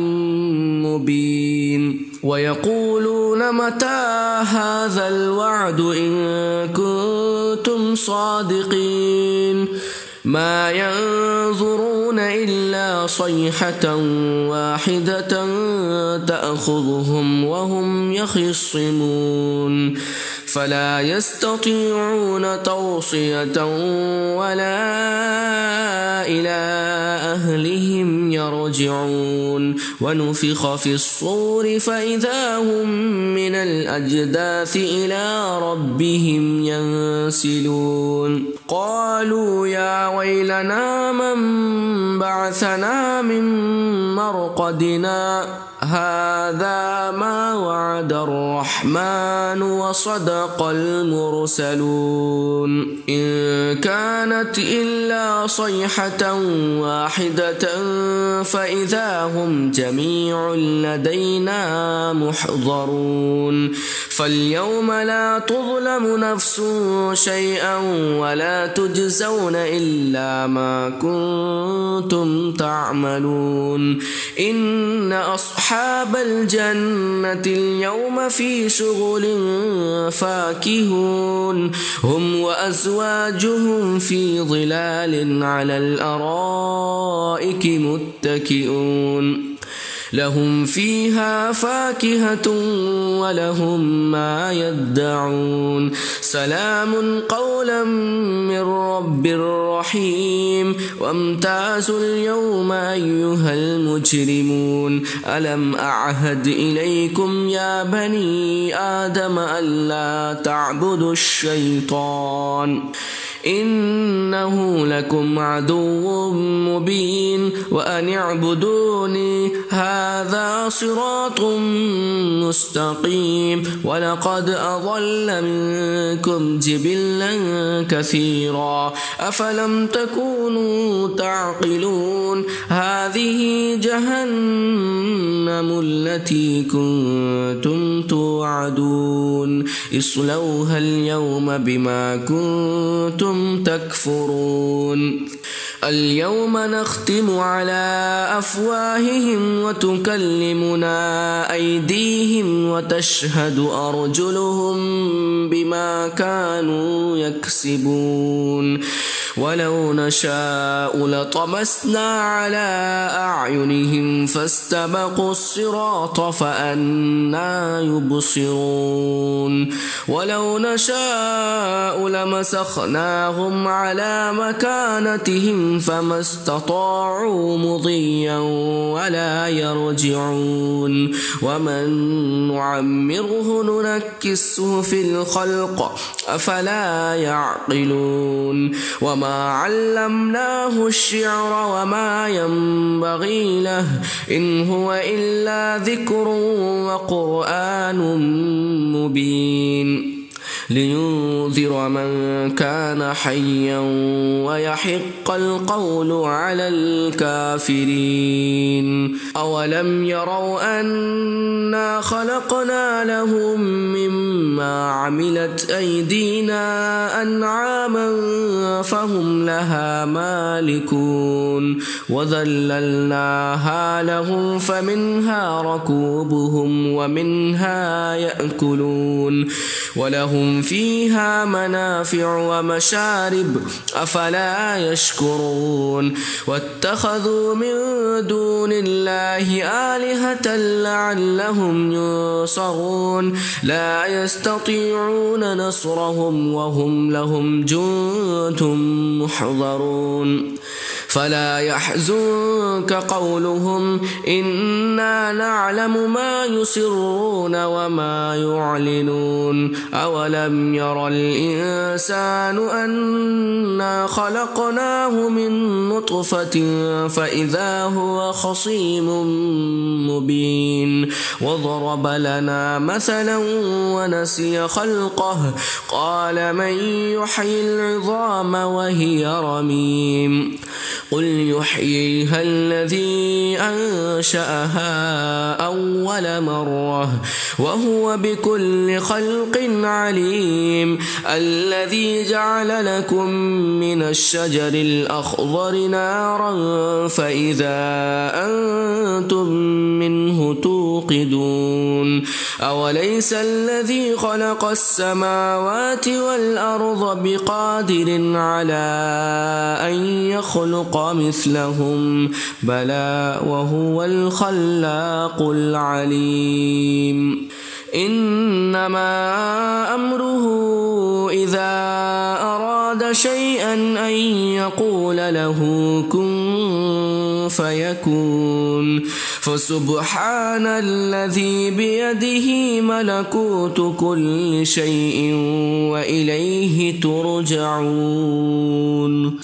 مبين ويقولون متى هذا الوعد إن كنتم صادقين ما ينظرون إلا صيحة واحدة تأخذهم وهم يخصمون فلا يستطيعون توصية ولا إلى أهلهم يرجعون ونفخ في الصور فإذا هم من الأجداث إلى ربهم ينسلون قالوا يا ويلنا من بعثنا من مرقدنا هذا ما وعد الرحمن وصدق المرسلون إن كانت إلا صيحة واحدة فإذا هم جميع لدينا محضرون فاليوم لا تظلم نفس شيئا ولا تجزون إلا ما كنتم تعملون إن أصحاب الجنة اليوم في شغل فاكهون هم وأزواجهم في ظلال على الأرائك متكئون لهم فيها فاكهة ولهم ما يدعون سلام قولا من رب رحيم وامتازوا اليوم أيها المجرمون ألم أعهد إليكم يا بني آدم ألا تعبدوا الشيطان إنه لكم عدو مبين وأن اعبدوني هذا صراط مستقيم ولقد أضل منكم جبلا كثيرا أفلم تكونوا تعقلون هذه جهنم التي كنتم توعدون اصلوها اليوم بما كنتم تكفرون اليوم نختم على أفواههم وتكلمنا أيديهم وتشهد أرجلهم بما كانوا يكسبون ولو نشاء لطمسنا على أعينهم فاستبقوا الصراط فأنى يبصرون ولو نشاء لمسخناهم على مكانتهم فما استطاعوا مضيا ولا يرجعون ومن نعمره ننكسه في الخلق أفلا يعقلون وما علمناه الشعر وما ينبغي له إن هو إلا ذكر وقرآن مبين لينذر من كان حيا ويحق القول على الكافرين أولم يروا أنا خلقنا لهم مما عملت أيدينا أنعاما فهم لها مالكون وذللناها لهم فمنها ركوبهم ومنها يأكلون ولهم فيها منافع ومشارب أفلا يشكرون واتخذوا من دون الله آلهة لعلهم ينصرون لا يستطيعون نصرهم وهم لهم جند محضرون فلا يحزنك قولهم إنا نعلم ما يسرون وما يعلنون أولم ير الإنسان أنا خلقناه من نطفة فإذا هو خصيم مبين وضرب لنا مثلا ونسي خلقه قال من يحيي العظام وهي رميم قل يحييها الذي أنشأها أول مرة وهو بكل خلق عليم الذي جعل لكم من الشجر الأخضر نارا فإذا أنتم منه توقدون أوليس الذي خلق السماوات والأرض بقادر على أن يخلق مثلهم بلى وهو الخلاق العليم إنما أمره إذا أراد شيئا أن يقول له كن فيكون فسبحان الذي بيده ملكوت كل شيء وإليه ترجعون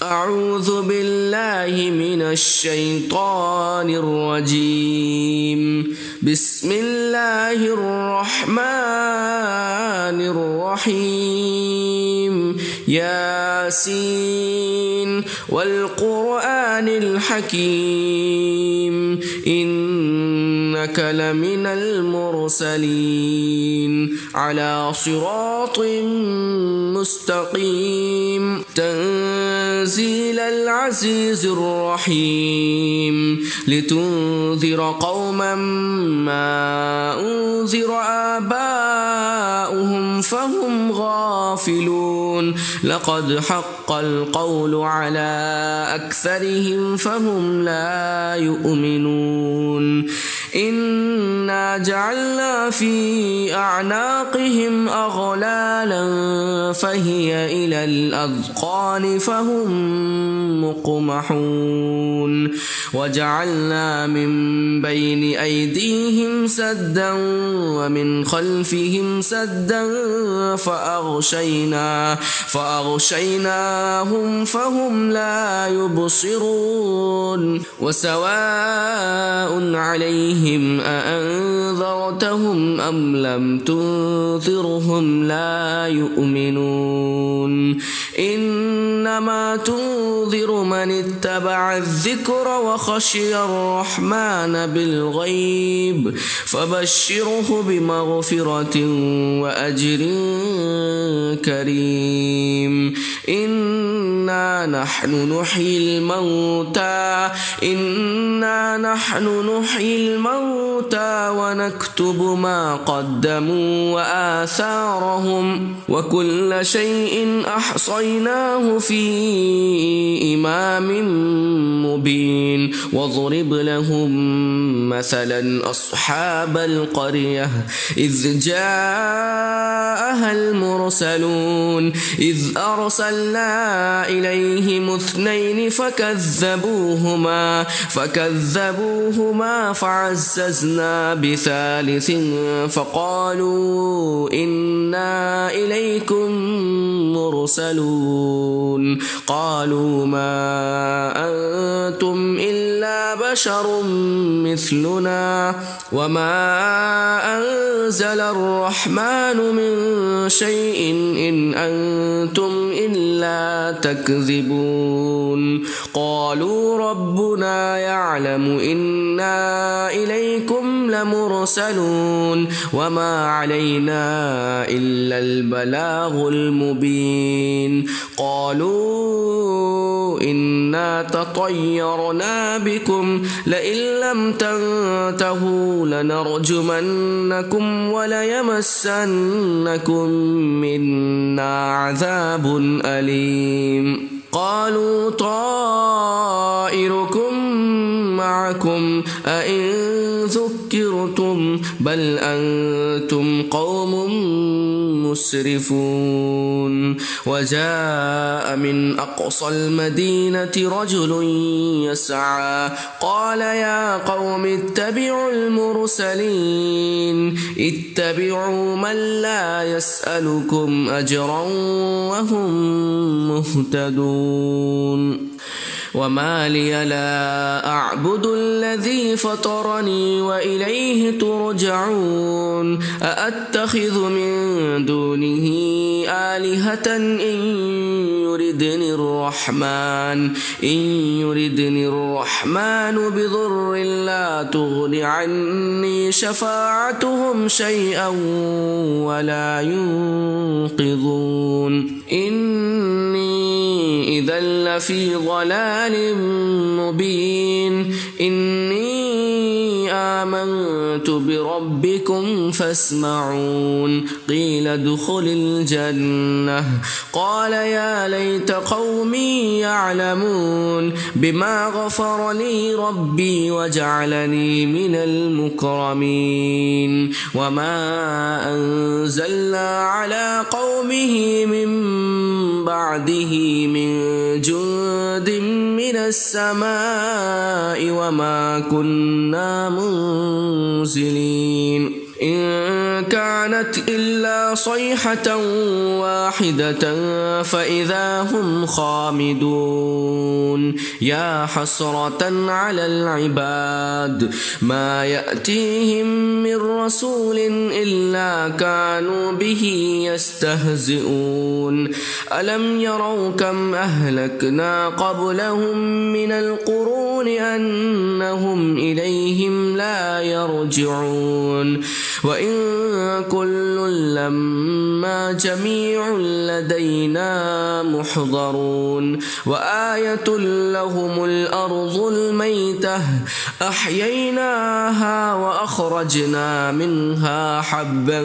أعوذ بالله من الشيطان الرجيم بسم الله الرحمن الرحيم ياسين والقرآن الحكيم إنك لمن المرسلين على صراط مستقيم تنزيل العزيز الرحيم لتنذر قوما ما أنذر آباؤهم فهم غافلون لقد حق القول على أكثرهم فهم لا يؤمنون إنا جعلنا في أعناقهم أغلالا فهي إلى الأذقان فهم مقمحون وجعلنا من بين أيديهم سدا ومن خلفهم سدا فأغشيناهم فهم لا يبصرون وسواء عليهم أأنذرتهم أم لم تنذرهم لا يؤمنون إنما تنذر من اتبع الذكر وخشي الرحمن بالغيب فبشره بمغفرة وأجر كريم إنا نحن نحيي الموتى ونكتب ما قدموا وآثارهم وكل شيء أحصيناه في إمام مبين واضرب لهم مثلا أصحاب القرية إذ جاءها المرسلون إذ أرسلنا إليهم 2 فكذبوهما فعززنا ب3 فقالوا إنا إليكم مرسلون قالوا ما أنتم إلا بشر مثلنا وما أنزل الرحمن من شيء إن أنتم إلا تكذبون قالوا ربنا يعلم إنا إليكم إنهم لمرسلون وما علينا إلا البلاغ المبين قالوا إنا تطيرنا بكم لئن لم تنتهوا لنرجمنكم وليمسنكم منا عذاب أليم قالوا طائركم معكم أئن ذكرتم بل أنتم قوم مسرفون وجاء من أقصى المدينة رجل يسعى قال يا قوم اتبعوا المرسلين اتبعوا من لا يسألكم أجرا وهم مهتدون وما لي لا أعبد الذي فطرني وإليه ترجعون أأتخذ من دونه آلهة إن يردني الرحمن بضر لا تغن عني شفاعتهم شيئا ولا ينقذون إني إذا لفي ضلال مبين إني آمنت بربكم فاسمعون قيل ادخل الجنة قال يا ليت قومي يعلمون بما غفر لي ربي وجعلني من المكرمين وما أنزلنا على قومه من بعده من جند من السماء وما كنا منزلين إن كانت إلا صيحة واحدة فإذا هم خامدون يا حسرة على العباد ما يأتيهم من رسول إلا كانوا به يستهزئون ألم يروا كم أهلكنا قبلهم من القرون أنهم إليهم لا يرجعون وإن كل لما جميع لدينا محضرون وآية لهم الأرض الميتة أحييناها وأخرجنا منها حبا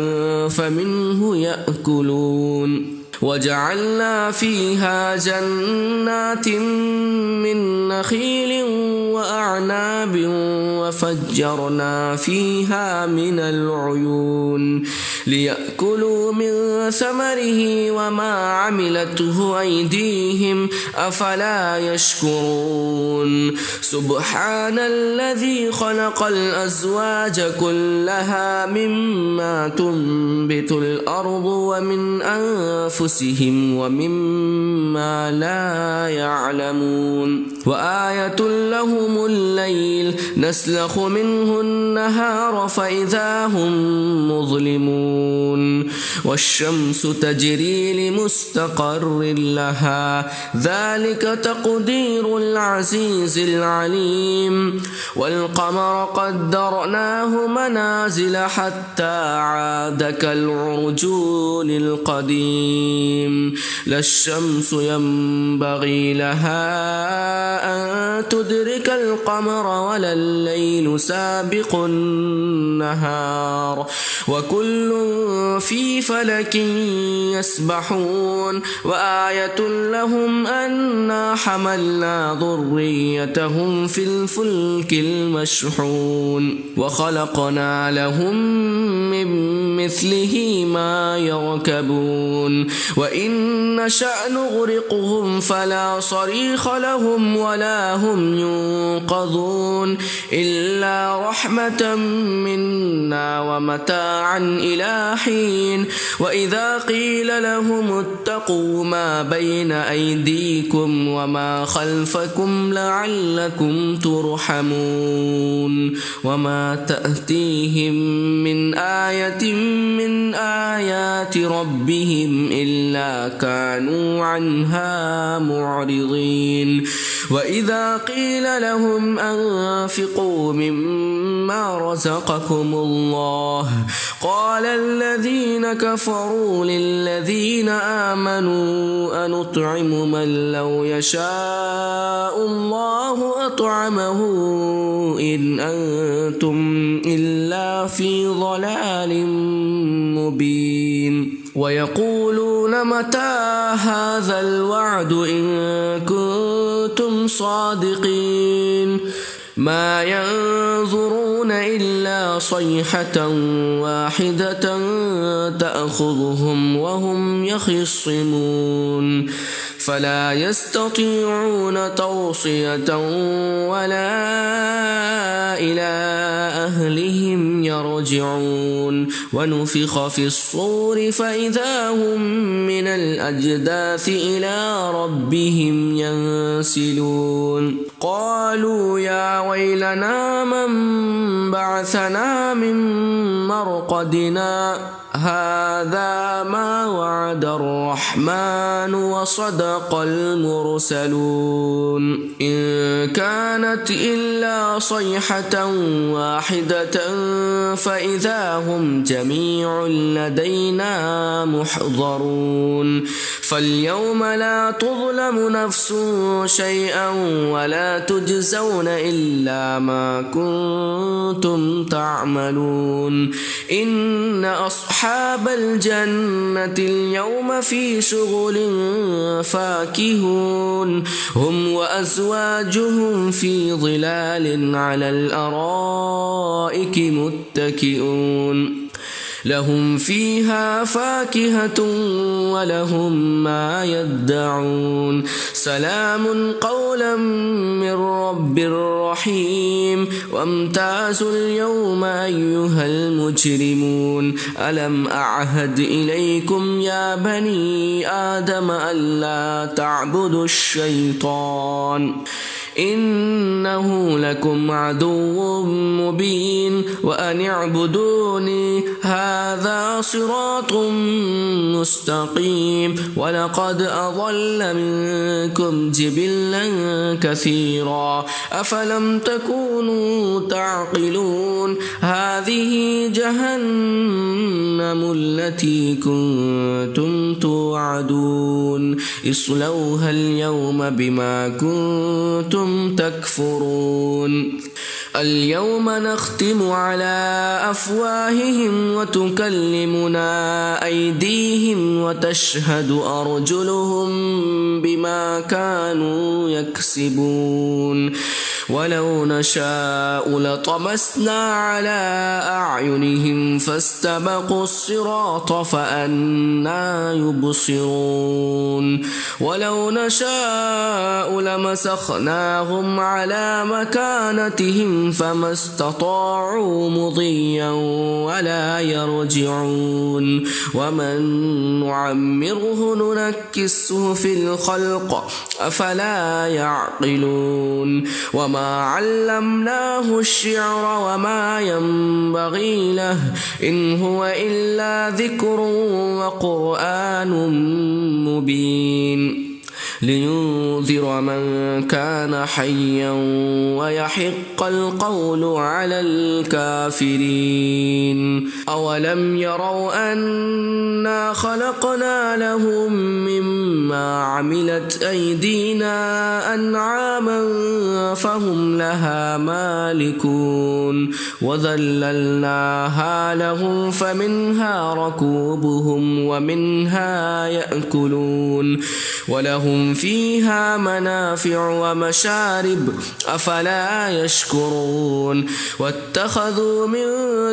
فمنه يأكلون وجعلنا فيها جنات من نخيل وأعناب وفجرنا فيها من العيون ليأكلوا من ثمره وما عملته أيديهم أفلا يشكرون سبحان الذي خلق الأزواج كلها مما تنبت الأرض ومن أنفسهم ومما لا يعلمون وآية لهم الليل نسلخ منه النهار فإذا هم مظلمون والشمس تجري لمستقر لها ذلك تقدير العزيز العليم والقمر قدرناه منازل حتى عاد كالعرجون القديم لا الشمس ينبغي لها أن تدرك القمر ولا الليل سابق النهار وكل في فلك يسبحون وآية لهم أنا حملنا ذريتهم في الفلك المشحون وخلقنا لهم من مثله ما يركبون وإن نشأ نغرقهم فلا صريخ لهم ولا هم ينقذون إلا رحمة منا ومتاعا إلى حين وإذا قيل لهم اتقوا ما بين أيديكم وما خلفكم لعلكم ترحمون وما تأتيهم من آية من آيات ربهم إلا كانوا عنها معرضين وإذا قيل لهم أنفقوا مما رزقكم الله قال الذين كفروا للذين آمنوا أنطعم من لو يشاء الله أطعمه إن أنتم إلا في ضلال مبين ويقولون متى هذا الوعد إن كنتم صادقين ما ينظرون إلا صيحة واحدة تأخذهم وهم يخصمون فلا يستطيعون توصية ولا إلى أهلهم يرجعون ونفخ في الصور فإذا هم من الأجداث إلى ربهم ينسلون قالوا يا ويلنا من بعثنا من مرقدنا هذا ما وعد الرحمن وصدق المرسلون إن كانت إلا صيحة واحدة فإذا هم جميع لدينا محضرون فاليوم لا تظلم نفس شيئا ولا تجزون إلا ما كنتم تعملون إن أصحاب الجنة اليوم في شغل فاكهون هم وأزواجهم في ظلال على الأرائك متكئون لهم فيها فاكهة ولهم ما يدعون سلام قولا من رب رحيم وامتازوا اليوم أيها المجرمون ألم أعهد إليكم يا بني آدم ألا تعبدوا الشيطان إنه لكم عدو مبين وأن اعبدوني هذا صراط مستقيم ولقد أضل منكم جبلا كثيرا أفلم تكونوا تعقلون هذه جهنم التي كنتم توعدون اصلوها اليوم بما كنتم تكفرون اليوم نختم على أفواههم وتكلمنا أيديهم وتشهد أرجلهم بما كانوا يكسبون ولو نشاء لطمسنا على أعينهم فاستبقوا الصراط فأنى يبصرون ولو نشاء لمسخناهم على مكانتهم فما استطاعوا مضيا ولا يرجعون ومن نعمره ننكسه في الخلق أفلا يعقلون وما علمناه الشعر وما ينبغي له إن هو إلا ذكر وقرآن مبين لينذر من كان حيا ويحق القول على الكافرين أولم يروا أنا خلقنا لهم مما عملت أيدينا أنعاما فهم لها مالكون وذللناها لهم فمنها ركوبهم ومنها يأكلون ولهم فيها منافع ومشارب أفلا يشكرون واتخذوا من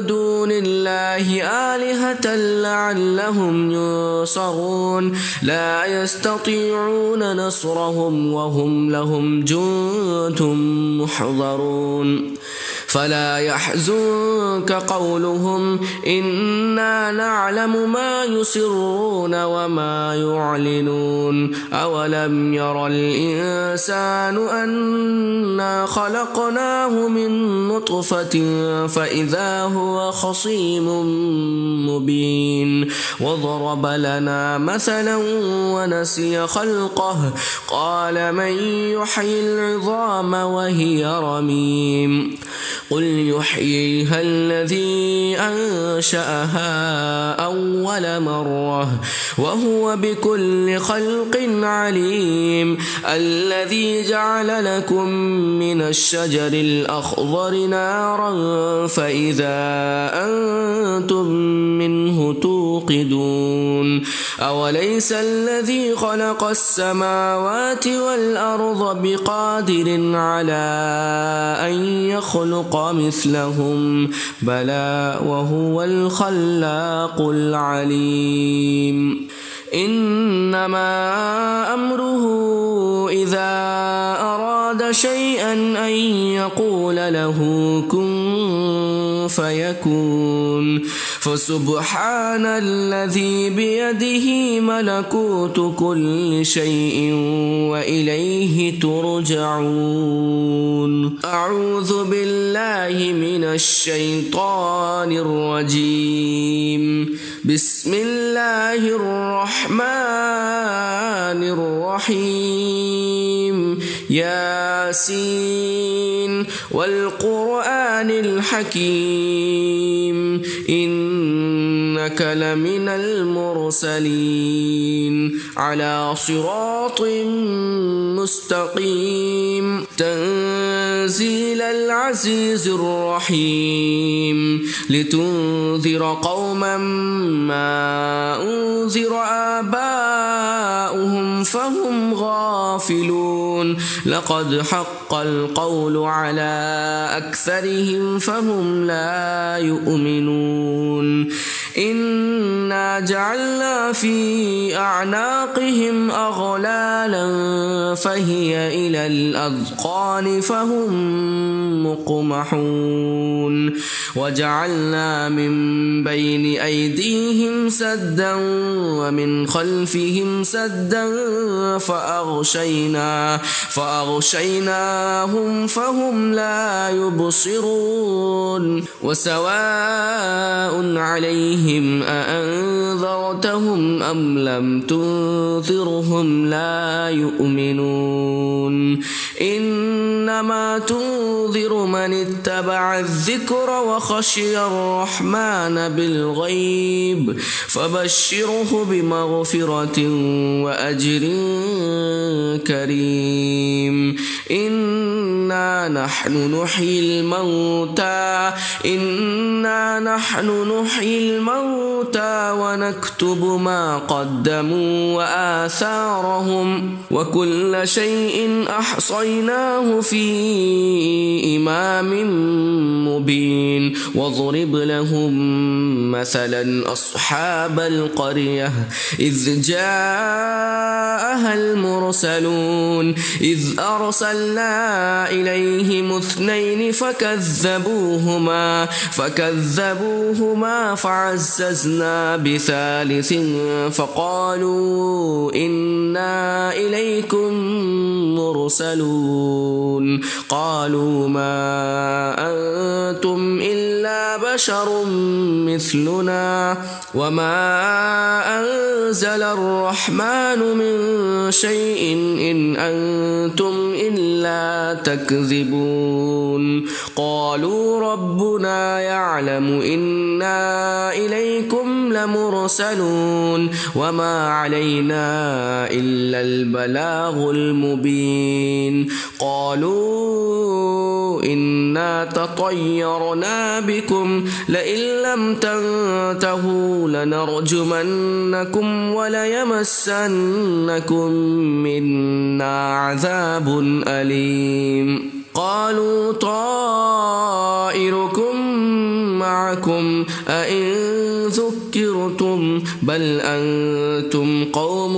دون الله آلهة لعلهم ينصرون لا يستطيعون نصرهم وهم لهم جند محضرون فلا يحزنك قولهم إنا نعلم ما يسرون وما يعلنون أولم ير الإنسان أنا خلقناه من نطفة فإذا هو خصيم مبين وضرب لنا مثلا ونسي خلقه قال من يحيي العظام وهي رميم قل يحييها الذي أنشأها أول مرة وهو بكل خلق عليم الذي جعل لكم من الشجر الأخضر نارا فإذا أنتم منه توقدون أوليس الذي خلق السماوات والأرض بقادر على أن يخلق مثلهم بلى وهو الخلاق العليم إنما أمره إذا أراد شيئا أن يقول له كن فيكون فسبحان الذي بيده ملكوت كل شيء وإليه ترجعون أعوذ بالله من الشيطان الرجيم بسم الله الرحمن الرحيم ياسين والقرآن الحكيم إنك لمن المرسلين على صراط مستقيم تنزيل العزيز الرحيم لتنذر قوما ما أنذر آباؤهم فهم غافلون لقد حق القول على أكثرهم فهم لا يؤمنون إنا جعلنا في أعناقهم أغلالا فهي إلى الأذقان فهم مقمحون وجعلنا من بين أيديهم سدا ومن خلفهم سدا فأغشيناهم فهم لا يبصرون وسواء عليهم أأنذرتهم أم لم تنذرهم لا يؤمنون إنما تنذر من اتبع الذكر وخشي الرحمن بالغيب فبشره بمغفرة وأجر كريم إنا نحن نحيي الموتى ونكتب ما قدموا وآثارهم وكل شيء أحصيناه في إمام مبين واضرب لهم مثلا أصحاب القرية إذ جاءها المرسلون إذ أرسلنا إليهم اثنين فكذبوهما فعززنا بثالث فقالوا إنا إليكم مرسلون قالوا ما أنتم إلا بشر مثلنا وما أنزل الرحمن من شيء إن أنتم إلا تكذبون قالوا ربنا يعلم إنا إليكم لمرسلون وما علينا إلا البلاغ المبين قالوا إنا تطيرنا بكم لئن لم تنتهوا لنرجمنكم وليمسنكم منا عذاب أليم قالوا طائركم معكم أئن ذكرتم بل أنتم قوم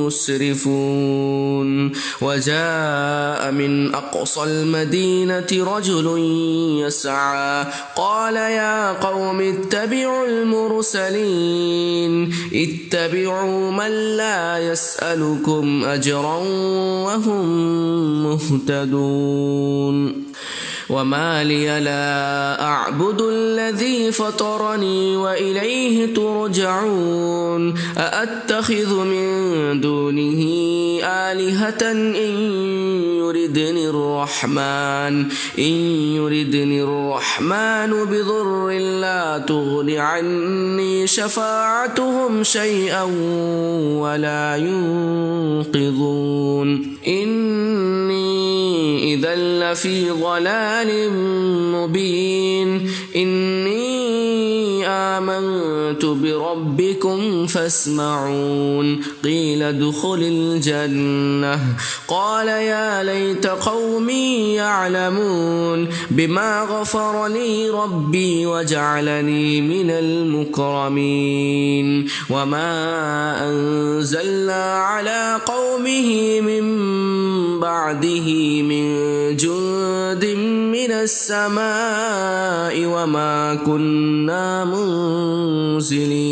مسرفون وجاء من أقصى المدينة رجل يسعى قال يا قوم اتبعوا المرسلين اتبعوا من لا يسألكم أجرا وهم مهتدون وما لي لا أعبد الذي فطرني وإليه ترجعون أأتخذ من دونه آلهة إن يردني الرحمن بضر لا تغن عني شفاعتهم شيئا ولا ينقذون إني إذا لفي ضلال مبين إني آمنت بربكم فاسمعون قيل ادخل الجنة قال يا ليت قومي يعلمون بما غفر لي ربي وجعلني من المكرمين وما أنزلنا على قومه من بعده من جند من السماء وما كنا منزلين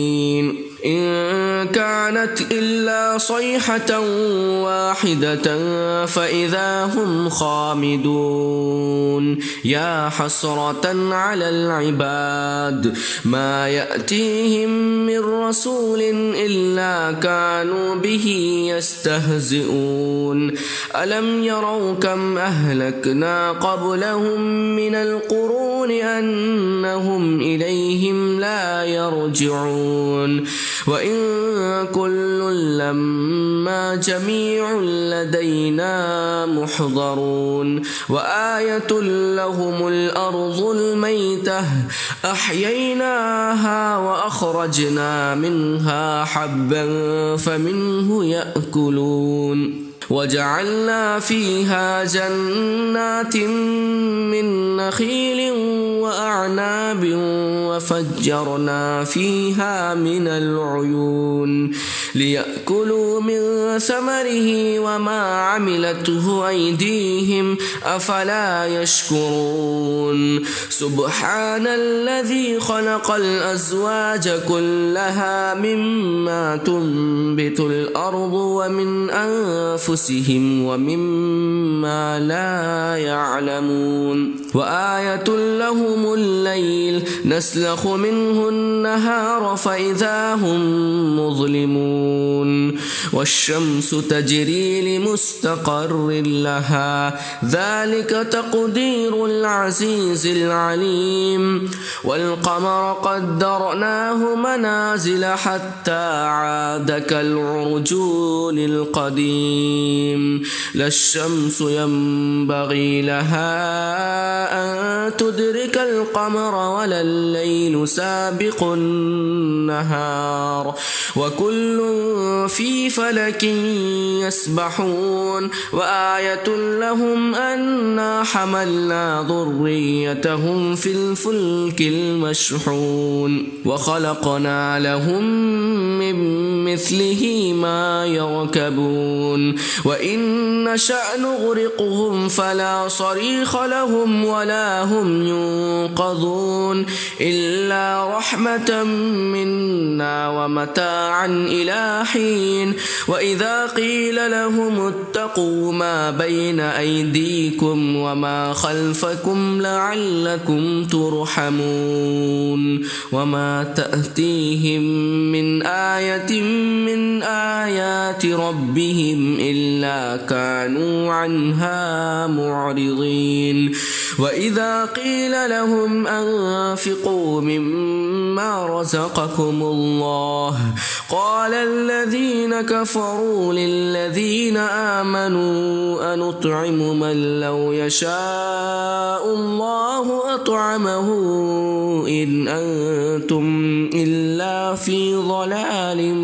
إن كانت إلا صيحة واحدة فإذا هم خامدون يا حسرة على العباد ما يأتيهم من رسول إلا كانوا به يستهزئون ألم يروا كم أهلكنا قبلهم من القرون أنهم إليهم لا يرجعون وإن كل لما جميع لدينا محضرون وآية لهم الأرض الميتة أحييناها وأخرجنا منها حبا فمنه يأكلون وجعلنا فيها جنات من نخيل وأعناب وفجرنا فيها من العيون ليأكلوا من ثمره وما عملته أيديهم أفلا يشكرون سبحان الذي خلق الأزواج كلها مما تنبت الأرض ومن أنفسهم ومما لا يعلمون وآية لهم الليل نسلخ منه النهار فإذا هم مظلمون والشمس تجري لمستقر لها ذلك تقدير العزيز العليم والقمر قدرناه منازل حتى عاد كالعرجون القديم لا الشمس ينبغي لها أن تدرك القمر ولا الليل سابق النهار وكل في فلك يسبحون وآية لهم أنا حملنا ذريتهم في الفلك المشحون وخلقنا لهم من مثله ما يركبون وإن نشأ نغرقهم فلا صريخ لهم ولا هم ينقذون إلا رحمة منا ومتاعا إلى حين وإذا قيل لهم اتقوا ما بين أيديكم وما خلفكم لعلكم ترحمون وما تأتيهم من آية من آيات ربهم إلا كانوا عنها معرضين وإذا قيل لهم أنفقوا مما رزقكم الله قال الذين كفروا للذين آمنوا أنطعم من لو يشاء الله أطعمه إن أنتم إلا في ضلال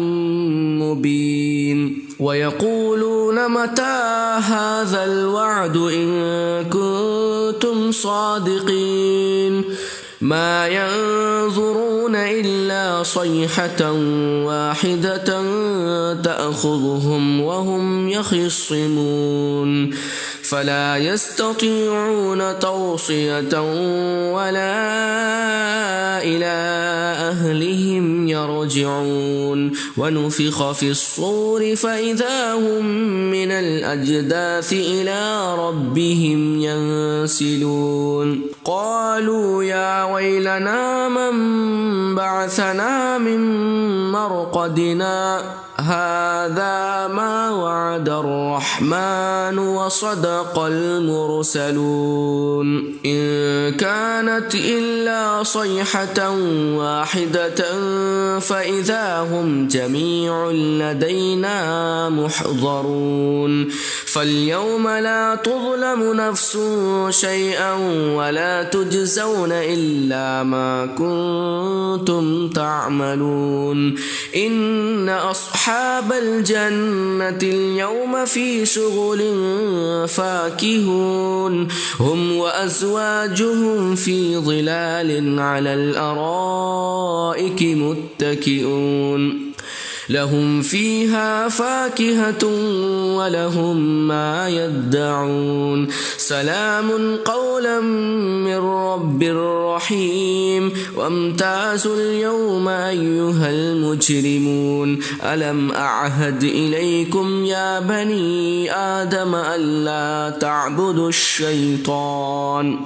مبين ويقولون متى هذا الوعد إن كنتم صادقين ما ينظرون إلا صيحة واحدة تأخذهم وهم يخصمون فلا يستطيعون توصية ولا إلى أهلهم يرجعون ونفخ في الصور فإذا هم من الأجداث إلى ربهم ينسلون قالوا يا ويلنا من بعثنا من مرقدنا هذا ما وعد الرحمن وصدق المرسلون إن كانت إلا صيحة واحدة فإذا هم جميع لدينا محضرون فاليوم لا تظلم نفس شيئا ولا تجزون إلا ما كنتم تعملون إن أصحاب الجنة اليوم في شغل فاكهون هم وأزواجهم في ظلال على الأرائك متكئون لهم فيها فاكهة ولهم ما يدعون سلام قولا من رب رحيم وامتازوا اليوم أيها المجرمون ألم أعهد إليكم يا بني آدم ألا تعبدوا الشيطان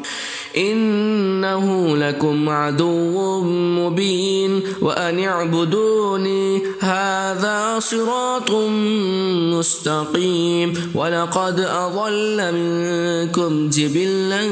إنه لكم عدو مبين وأن اعبدوني هذا صراط مستقيم ولقد أضل منكم جبلا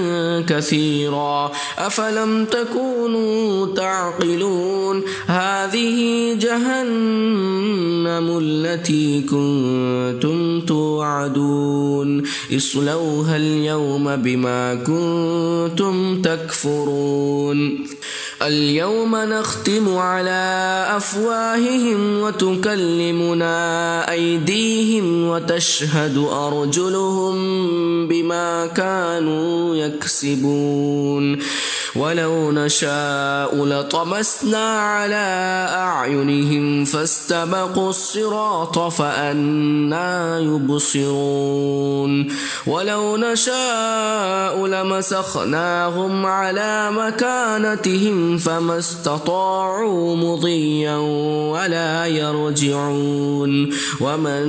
كثيرا أفلم تكونوا تعقلون هذه جهنم التي كنتم توعدون اصلوها اليوم بما كنتم تكفرون اليوم نختم على أفواههم وتكلمنا أيديهم وتشهد أرجلهم بما كانوا يكسبون ولو نشاء لطمسنا على أعينهم فاستبقوا الصراط فأنى يبصرون ولو نشاء لمسخناهم على مكانتهم فما استطاعوا مضيا ولا يرجعون ومن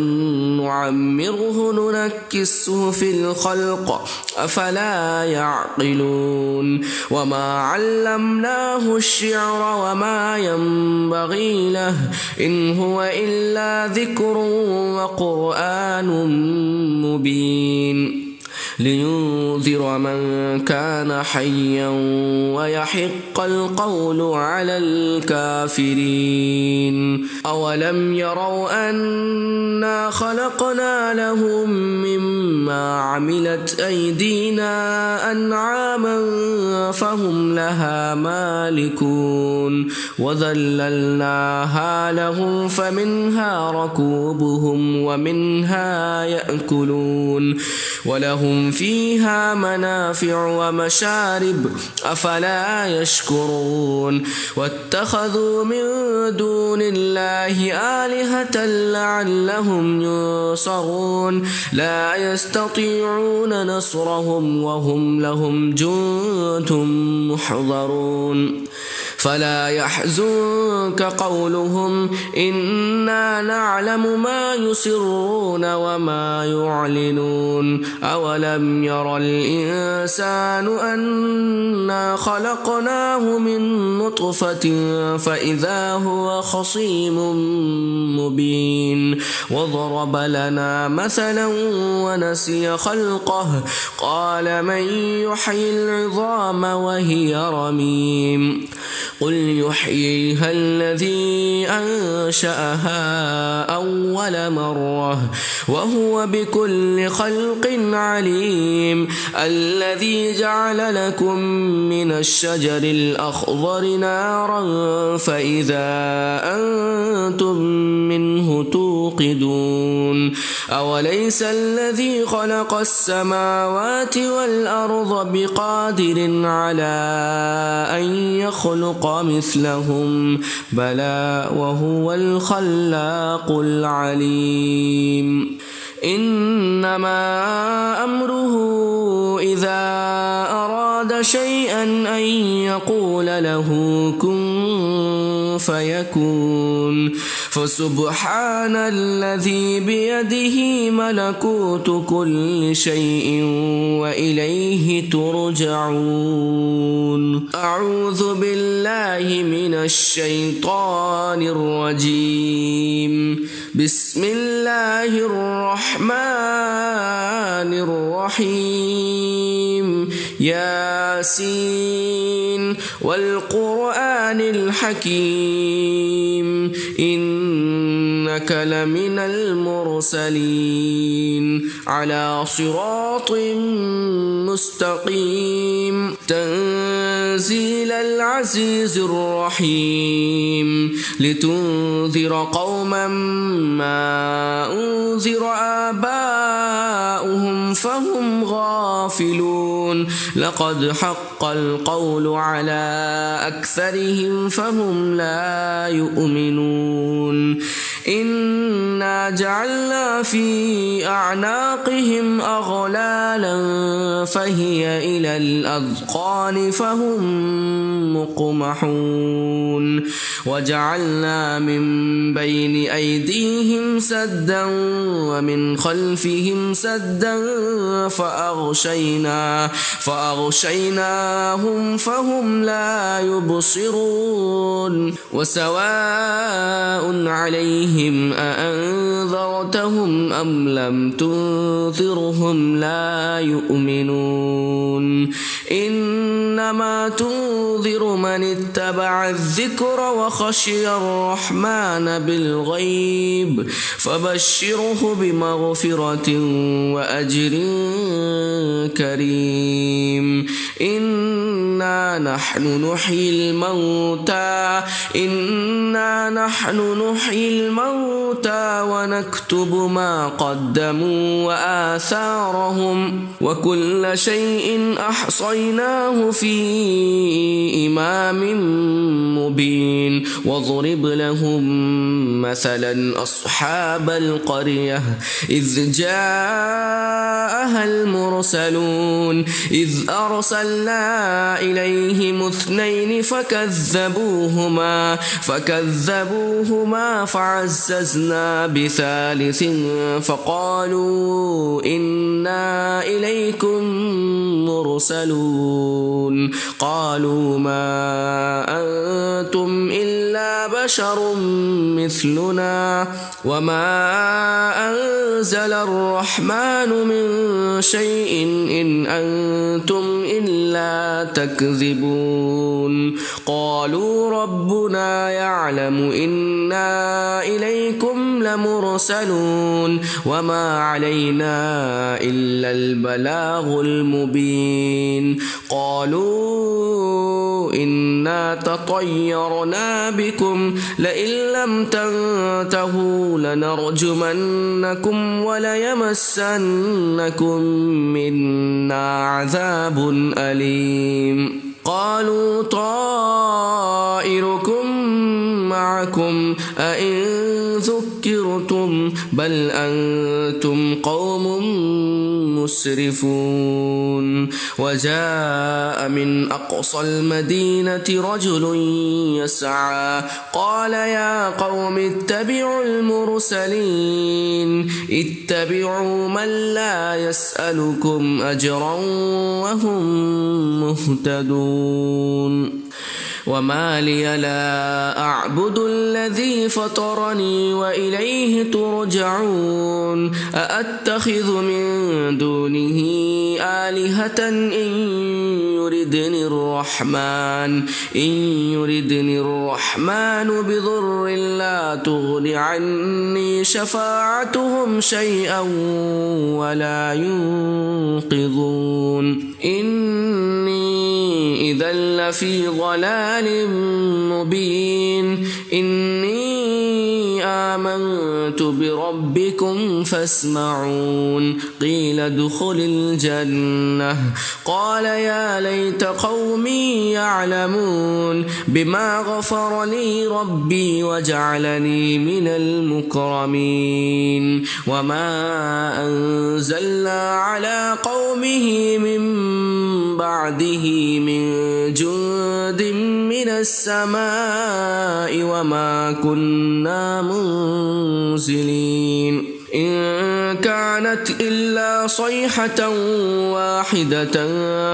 نعمره ننكسه في الخلق أفلا يعقلون وما علمناه الشعر وما ينبغي له إن هو إلا ذكر وقرآن مبين لينذر من كان حيا ويحق القول على الكافرين أولم يروا أنا خلقنا لهم مما عملت أيدينا أنعاما فهم لها مالكون وذللناها لهم فمنها ركوبهم ومنها يأكلون ولهم فيها منافع ومشارب أفلا يشكرون واتخذوا من دون الله آلهة لعلهم ينصرون لا يستطيعون نصرهم وهم لهم جند محضرون فلا يحزنك قولهم إنا نعلم ما يسرون وما يعلنون أولم ير الإنسان أنا خلقناه من نطفة فإذا هو خصيم مبين وضرب لنا مثلا ونسي خلقه قال من يحيي العظام وهي رميم قل يحييها الذي أنشأها أول مرة وهو بكل خلق عليم الذي جعل لكم من الشجر الأخضر نارا فإذا أنتم منه توقدون أوليس الذي خلق السماوات والأرض بقادر على أن يخلق مثلهم بلى وهو الخلاق العليم إنما أمره إذا أراد شيئا أن يقول له كن فيكون فسبحان الذي بيده ملكوت كل شيء وإليه ترجعون أعوذ بالله من الشيطان الرجيم بسم الله الرحمن الرحيم ياسين والقرآن الحكيم إنك لمن المرسلين على صراط مستقيم تنزيل العزيز الرحيم لتنذر قوما ما أنذر آباؤهم فهم غافلون لقد حق القول على أكثرهم فهم لا يؤمنون إنا جعلنا في أعناقهم أغلالا فهي إلى الأذقان فهم مقمحون وجعلنا من بين أيديهم سدا ومن خلفهم سدا فأغشيناهم فهم لا يبصرون وسواء عليهم أأنذرتهم أم لم تنذرهم لا يؤمنون إنما تنذر من اتبع الذكر وخشي الرحمن بالغيب فبشره بمغفرة وأجر كريم إنا نحن نحيي الموتى ونكتب ما قدموا وآثارهم وكل شيء أحصيناه في إمام مبين واضرب لهم مثلا أصحاب القرية إذ جاءها المرسلون إذ أرسلنا إليهم 2 فكذبوهما فعززنا ب3 فقالوا إنا إليكم مرسلون قالوا ما أنتم إلا بشر مثلنا وما أنزل الرحمن من شيء إن أنتم إلا تكذبون قالوا ربنا يعلم إنا إليكم لمرسلون وما علينا إلا البلاغ المبين قالوا إنا تطيرنا بكم لئن لم تنتهوا لنرجمنكم وليمسنكم منا عذاب أليم قالوا طائركم معكم أئن ذكرتم بل أنتم قوم مسرفون وجاء من أقصى المدينة رجل يسعى قال يا قوم اتبعوا المرسلين اتبعوا من لا يسألكم أجرا وهم مهتدون وما لي لا أعبد الذي فطرني وإليه ترجعون أأتخذ من دونه آلهة إن يردني الرحمن بضر لا تغن عني شفاعتهم شيئا ولا ينقذون إني إذا لفي ضلال مبين إني آمنت بربكم فاسمعون قيل ادخل الجنة قال يا ليت قومي يعلمون بما غفر لي ربي وجعلني من المكرمين وما أنزلنا على قومه من بعده من جند من السماء وما كنا منزلين إن كانت إلا صيحة واحدة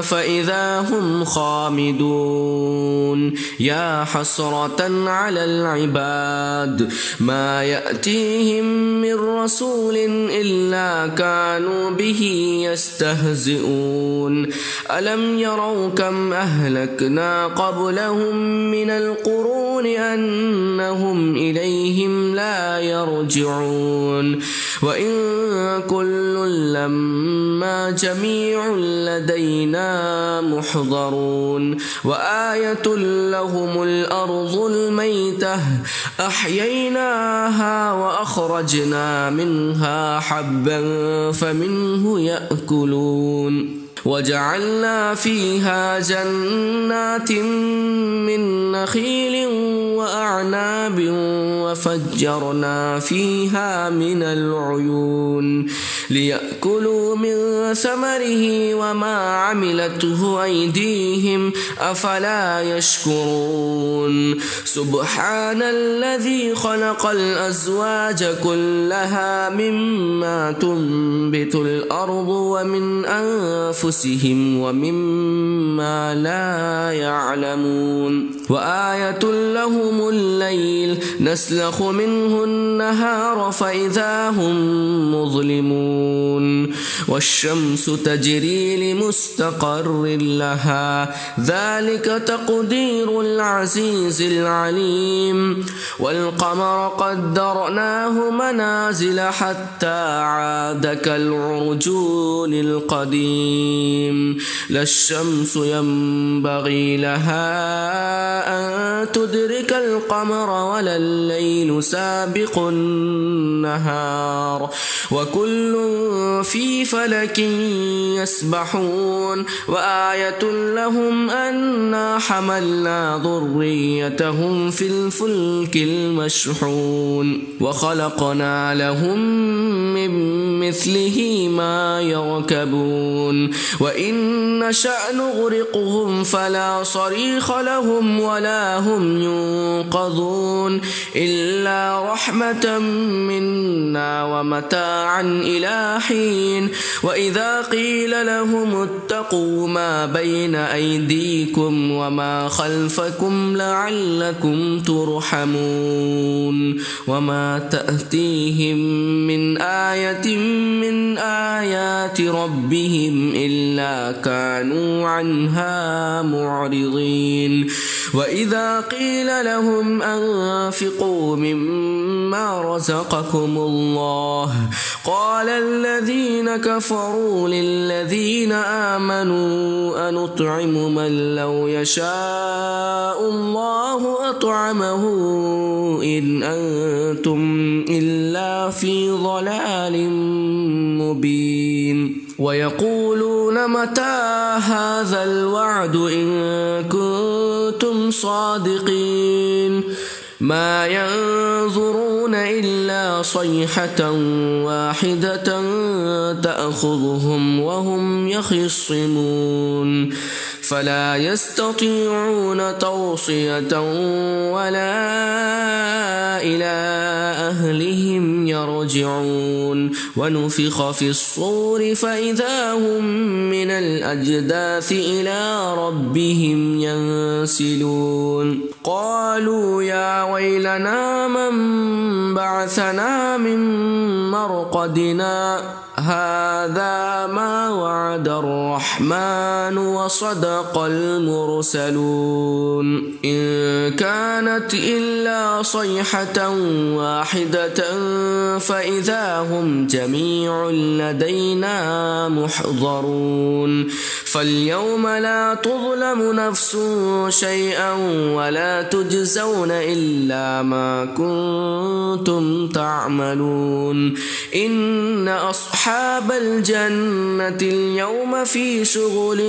فإذا هم خامدون يا حسرة على العباد ما يأتيهم من رسول إلا كانوا به يستهزئون ألم يروا كم أهلكنا قبلهم من القرون أنهم إليهم لا يرجعون وإن كل لما جميع لدينا محضرون وآية لهم الأرض الميتة أحييناها وأخرجنا منها حبا فمنه يأكلون وجعلنا فيها جنات من نخيل وأعناب وفجرنا فيها من العيون ليأكلوا من ثمره وما عملته أيديهم أفلا يشكرون سبحان الذي خلق الأزواج كلها مما تنبت الأرض ومن أنفسهم ومما لا يعلمون وآية لهم الليل نسلخ منه النهار فإذا هم مظلمون والشمس تجري لمستقر لها ذلك تقدير العزيز العليم والقمر قدرناه منازل حتى عاد كالعرجون القديم لا الشمس ينبغي لها أن تدرك القمر ولا الليل سابق النهار وكل في فلك يسبحون وآية لهم أنا حملنا ذريتهم في الفلك المشحون وخلقنا لهم من مثله ما يركبون وإن نشأ نغرقهم فلا صريخ لهم ولا هم ينقذون إلا رحمة منا ومتاعا إلى حين وإذا قيل لهم اتقوا ما بين أيديكم وما خلفكم لعلكم ترحمون وما تأتيهم من آية من آيات ربهم إلا كانوا عنها معرضين وإذا قيل لهم أنفقوا مما رزقكم الله قال الذين كفروا للذين آمنوا أنطعم من لو يشاء الله أطعمه إن أنتم إلا في ضلال مبين ويقولون متى هذا الوعد إن كنتم صادقين ما ينظرون إلا صيحة واحدة تأخذهم وهم يخصمون فلا يستطيعون توصية ولا إلى أهلهم يرجعون ونفخ في الصور فإذا هم من الأجداث إلى ربهم ينسلون قالوا يا ويلنا من بعثنا من مرقدنا هذا ما وعد الرحمن وصدق المرسلون إن كانت إلا صيحة واحدة فإذا هم جميع لدينا محضرون فاليوم لا تظلم نفس شيئا ولا تجزون إلا ما كنتم تعملون إن أصحاب الجنة اليوم في شغل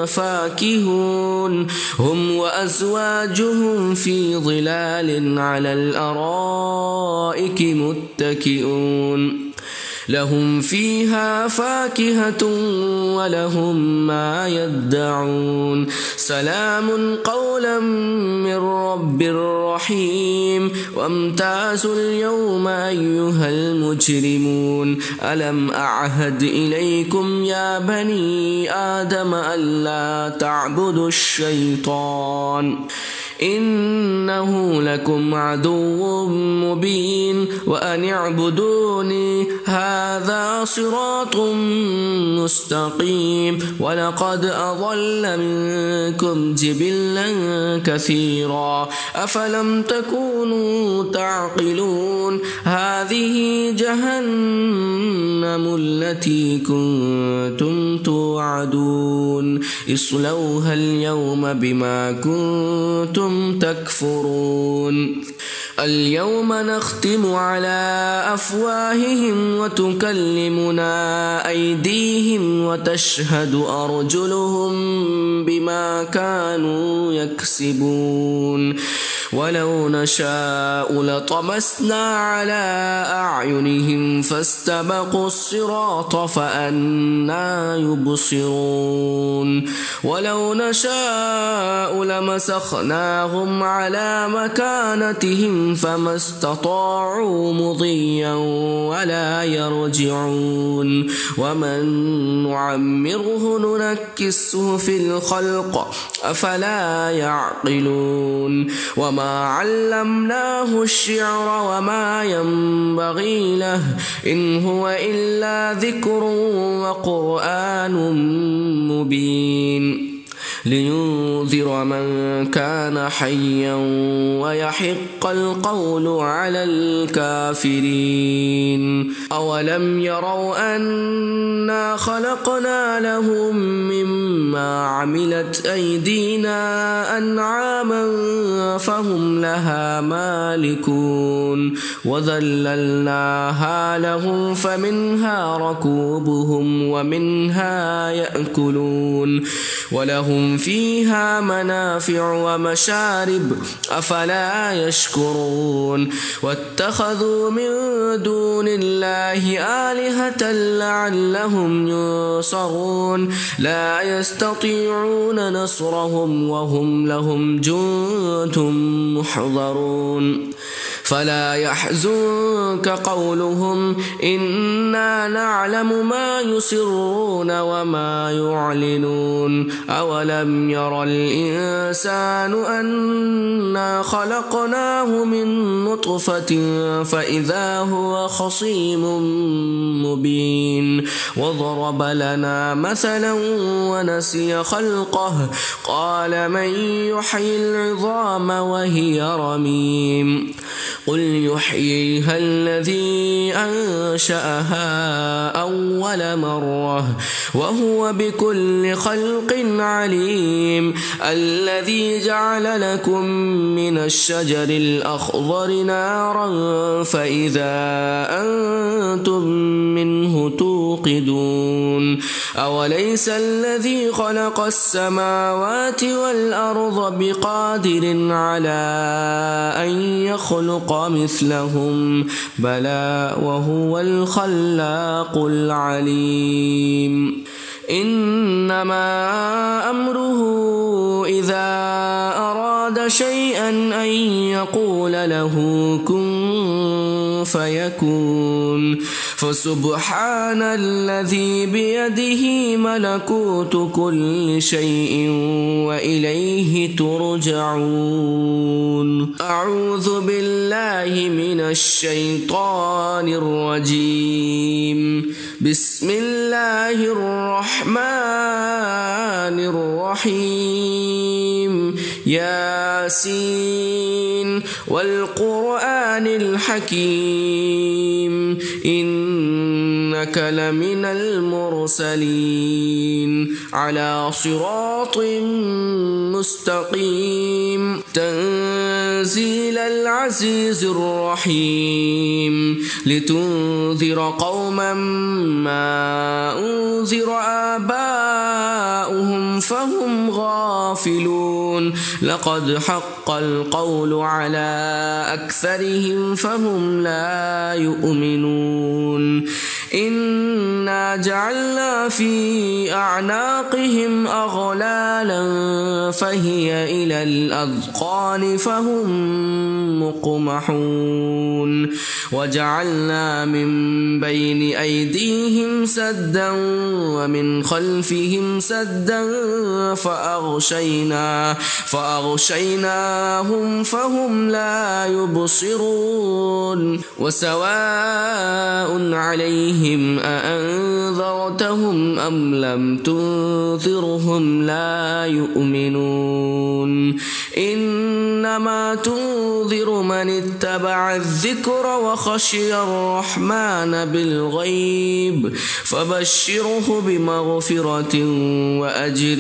فاكهون هم وأزواجهم في ظلال على الأرائك متكئون لهم فيها فاكهة ولهم ما يدعون سلام قولا من رب رحيم وامتازوا اليوم أيها المجرمون ألم أعهد إليكم يا بني آدم ألا تعبدوا الشيطان إنه لكم عدو مبين وأن اعبدوني هذا صراط مستقيم ولقد أضل منكم جبلا كثيرا أفلم تكونوا تعقلون هذه جهنم التي كنتم توعدون اصلوها اليوم بما كنتم تكفرون اليوم نختم على أفواههم وتكلمنا أيديهم وتشهد أرجلهم بما كانوا يكسبون ولو نشاء لطمسنا على أعينهم فاستبقوا الصراط فأنى يبصرون ولو نشاء لمسخناهم على مكانتهم فما استطاعوا مضيا ولا يرجعون ومن نعمره ننكسه في الخلق أفلا يعقلون وما علمناه الشعر وما ينبغي له إن هو إلا ذكر وقرآن مبين لينذر من كان حيا ويحق القول على الكافرين أولم يروا أنا خلقنا لهم مما عملت أيدينا أنعاما فهم لها مالكون وذللناها لهم فمنها ركوبهم ومنها يأكلون ولهم فيها منافع ومشارب أفلا يشكرون واتخذوا من دون الله آلهة لعلهم ينصرون لا يستطيعون نصرهم وهم لهم جند محضرون فلا يحزنك قولهم إنا نعلم ما يسرون وما يعلنون أولم ير الإنسان أنا خلقناه من نطفة فإذا هو خصيم مبين وضرب لنا مثلا ونسي خلقه قال من يحيي العظام وهي رميم قل يحييها الذي أنشأها أول مرة وهو بكل خلق عليم الذي جعل لكم من الشجر الأخضر نارا فإذا أنتم منه توقدون أوليس الذي خلق السماوات والأرض بقادر على أن يخلق مثلهم بلى وهو الخلاق العليم إنما أمره إذا أراد شيئا أن يقول له كن فيكون فسبحان الذي بيده ملكوت كل شيء وإليه ترجعون. أعوذ بالله من الشيطان الرجيم. بسم الله الرحمن الرحيم. ياسين والقرآن الحكيم إنك لمن المرسلين على صراط مستقيم. تنزيل العزيز الرحيم لتنذر قوما ما أنذر آباؤهم فهم غافلون. لقد حق القول على أكثرهم فهم لا يؤمنون. إنا جعلنا في أعناقهم أغلالا فهي إلى الأذقان فهم مقمحون. وجعلنا من بين أيديهم سدا ومن خلفهم سدا فأغشيناهم فهم لا يبصرون. وسواء عليهم أأنذرتهم أم لم تنذرهم لا يؤمنون. إنما تنذر من اتبع الذكر وخشي الرحمن بالغيب فبشره بمغفرة وأجر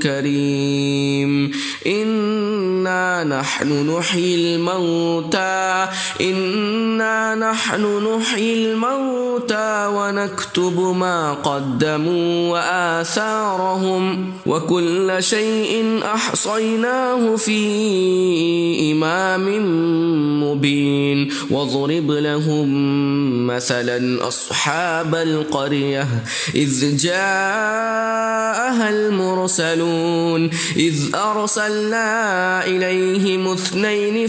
كريم. إنا نحن نحيي الموتى ونكتب ما قدموا وآثارهم وكل شيء أحصيناه في إمام مبين. واضرب لهم مثلا أصحاب القرية إذ جاءها المرسلون إذ أرسلنا إليهم 2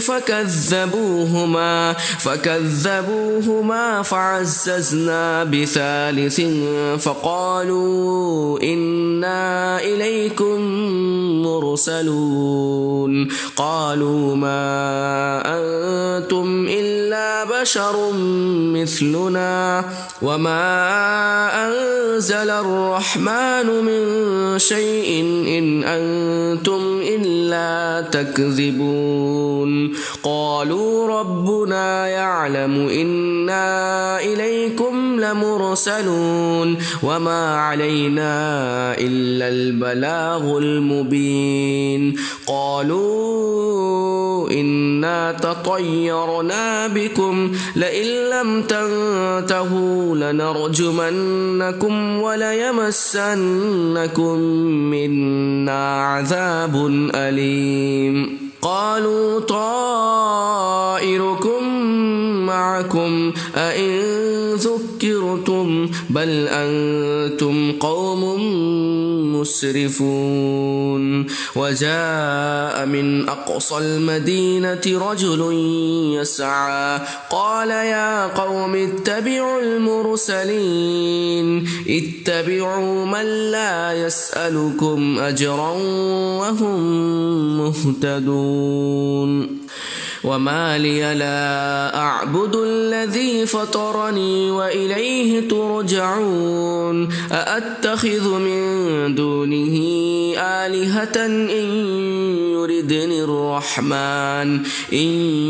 فكذبوهما فعززنا ب3 فقالوا إنا إليكم مرسلون. قالوا ما أنتم إلا بشر مثلنا وما أنزل الرحمن من شيء إن أنتم إلا تكذبون. قالوا ربنا يعلم إنا إليكم لمرسلون وما علينا إلا البلاغ المبين. قالوا إنا تطيرنا بكم لئن لم تنتهوا لنرجمنكم وليمسنكم منا عذاب أليم. قالوا طائركم معكم أئن ذكرتم بل أنتم قوم مسرفون. وجاء من أقصى المدينة رجل يسعى قال يا قوم اتبعوا المرسلين اتبعوا من لا يسألكم أجرا وهم مهتدون. وما لي لا أعبد الذي فطرني وإليه ترجعون. أأتخذ من دونه آلهة إن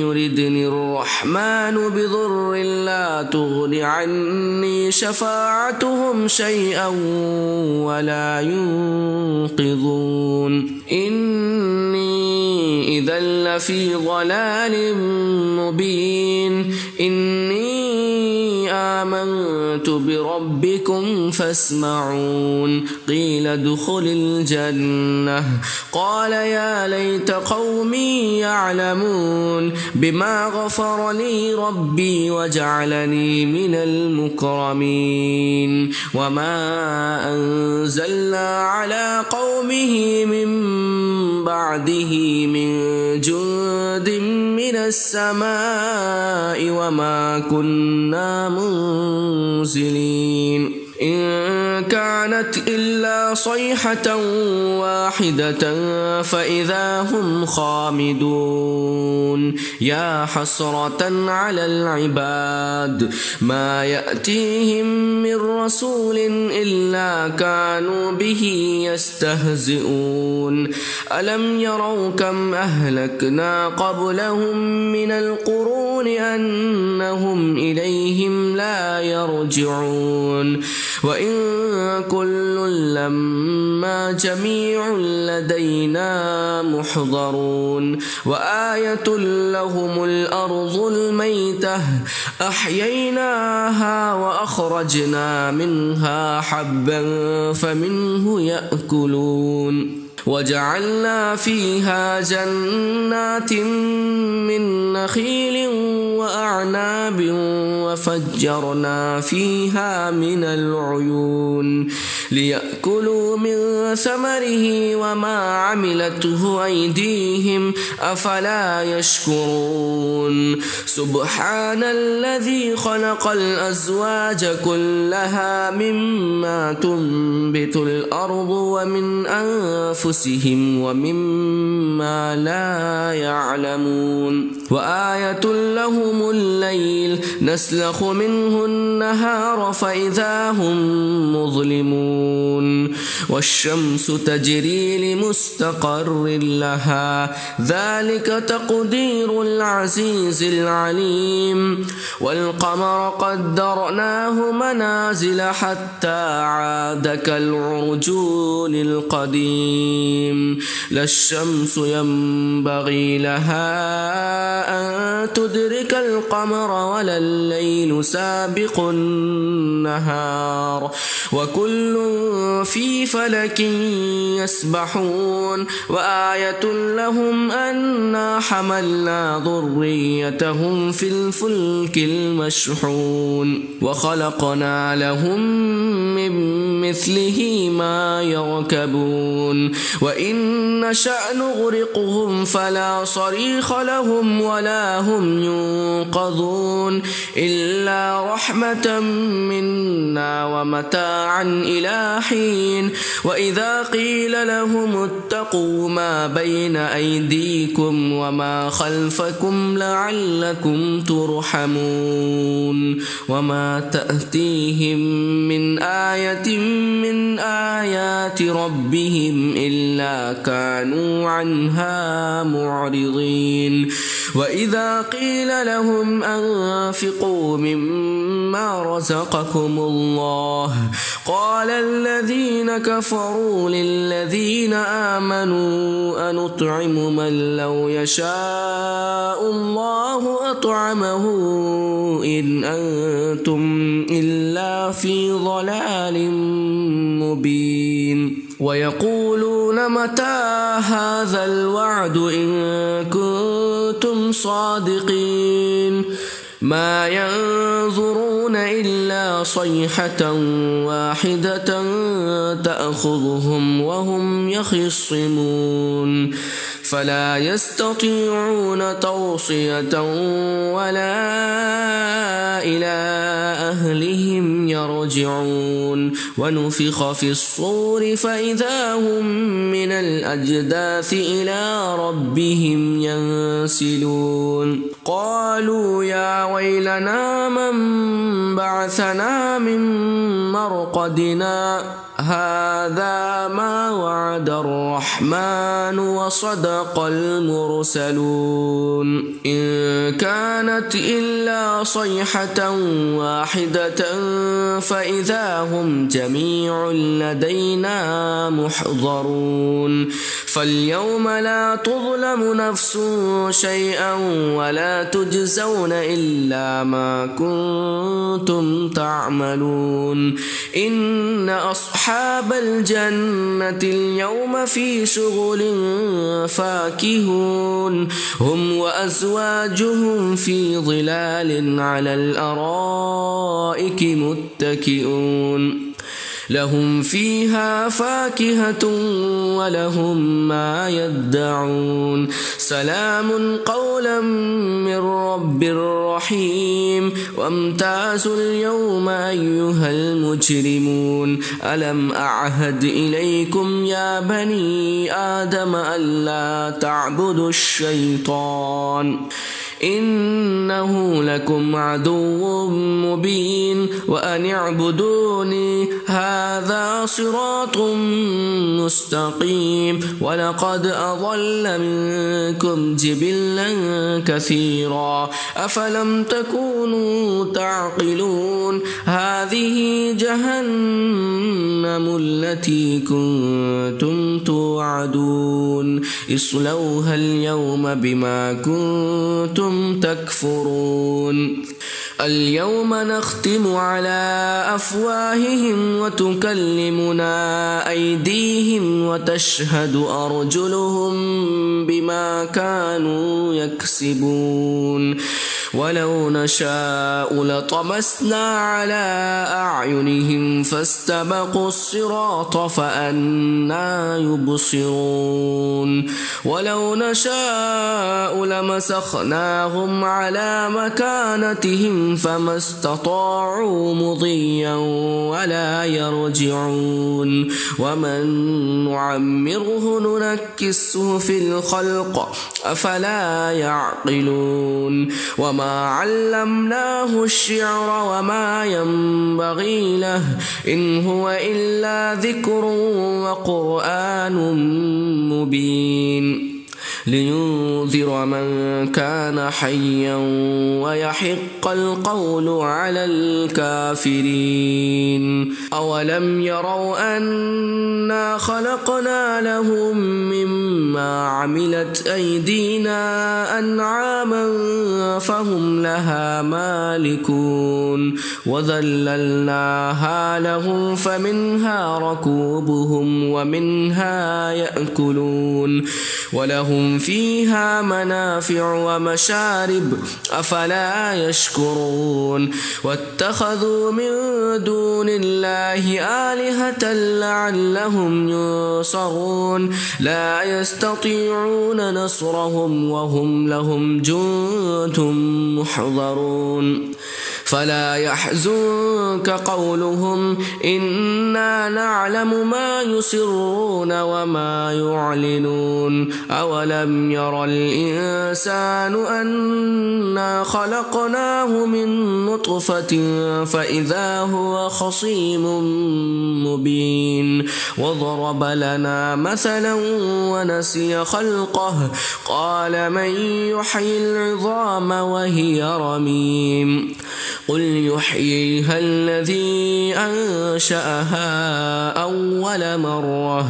يردني الرحمن بضر لا تغن عني شفاعتهم شيئا ولا ينقذون. إني إذا لفي ضلال مبين. إني آمنت بربكم فاسمعون. قيل ادخل الجنة قال يا ليت ليت قومي يعلمون بما غفر لي ربي وجعلني من المكرمين وما أنزلنا على قومه من بعده من جند من السماء وما كنا منزلين إن كانت إلا صيحة واحدة فإذا هم خامدون يا حسرة على العباد ما يأتيهم من رسول إلا كانوا به يستهزئون ألم يروا كم أهلكنا قبلهم من القرون أنهم إليهم لا يرجعون وإن كل لما جميع لدينا محضرون وآية لهم الأرض الميتة أحييناها وأخرجنا منها حبا فمنه يأكلون وجعلنا فيها جنات من نخيل وأعناب وفجرنا فيها من العيون ليأكلوا من ثمره وما عملته أيديهم أفلا يشكرون سبحان الذي خلق الأزواج كلها مما تنبت الأرض ومن أنفسهم ومما لا يعلمون وآية لهم الليل نسلخ منه النهار فإذا هم مظلمون والشمس تجري لمستقر لها ذلك تقدير العزيز العليم والقمر قدرناه منازل حتى عاد كالعرجون القديم لا الشمس ينبغي لها أن تدرك القمر ولا الليل سابق النهار وكل في فلك يسبحون وآية لهم أنا حملنا ذريتهم في الفلك المشحون وخلقنا لهم من مثله ما يركبون وإن نشأ نغرقهم فلا صريخ لهم ولا هم ينقذون إلا رحمة منا ومتاعا إلى حين وإذا قيل لهم اتقوا ما بين أيديكم وما خلفكم لعلكم ترحمون وما تأتيهم من آية من آيات ربهم إلا كانوا عنها معرضين وإذا قيل لهم أنفقوا مما رزقكم الله قال الذين كفروا للذين آمنوا أنطعم من لو يشاء الله أطعمه إن أنتم إلا في ضلال مبين ويقولون متى هذا الوعد إن كنتم صادقين ما ينظرون إلا صيحة واحدة تأخذهم وهم يخصمون فلا يستطيعون توصية ولا إلى أهلهم يرجعون ونفخ في الصور فإذا هم من الأجداث إلى ربهم ينسلون قالوا يا ويلنا من بعثنا من مرقدنا هذا ما وعد الرحمن وصدق المرسلون إن كانت إلا صيحة واحدة فإذا هم جميع لدينا محضرون فاليوم لا تظلم نفس شيئا ولا تجزون إلا ما كنتم تعملون إن أصحاب الجنة اليوم في شغل فاكهون هم وأزواجهم في ظلال على الأرائك متكئون لهم فيها فاكهة ولهم ما يدعون سلام قولا من رب رحيم وامتازوا اليوم أيها المجرمون ألم أعهد إليكم يا بني آدم ألا تعبدوا الشيطان إنه لكم عدو مبين وأن اعبدوني هذا صراط مستقيم ولقد أضل منكم جبلا كثيرا أفلم تكونوا تعقلون هذه جهنم التي كنتم توعدون اصلوها اليوم بما كنتم تكفرون اليوم نختم على أفواههم وتكلمنا أيديهم وتشهد أرجلهم بما كانوا يكسبون ولو نشاء لطمسنا على أعينهم فاستبقوا الصراط فأنى يبصرون ولو نشاء لمسخناهم على مكانتهم فما استطاعوا مضيا ولا يرجعون ومن نعمره ننكسه في الخلق أفلا يعقلون وما علمناه الشعر وما ينبغي له إن هو إلا ذكر وقرآن مبين لينذر من كان حيا ويحق القول على الكافرين أولم يروا أنا خلقنا لهم مما عملت أيدينا أنعاما فهم لها مالكون وذللناها لهم فمنها ركوبهم ومنها يأكلون ولهم فيها منافع ومشارب أفلا يشكرون واتخذوا من دون الله آلهة لعلهم ينصرون لا يستطيعون نصرهم وهم لهم جند محضرون فلا يحزنك قولهم إنا نعلم ما يسرون وما يعلنون أولم ير الإنسان أنا خلقناه من نطفة فإذا هو خصيم مبين وضرب لنا مثلا ونسي خلقه قال من يحيي العظام وهي رميم قل يحييها الذي أنشأها أول مرة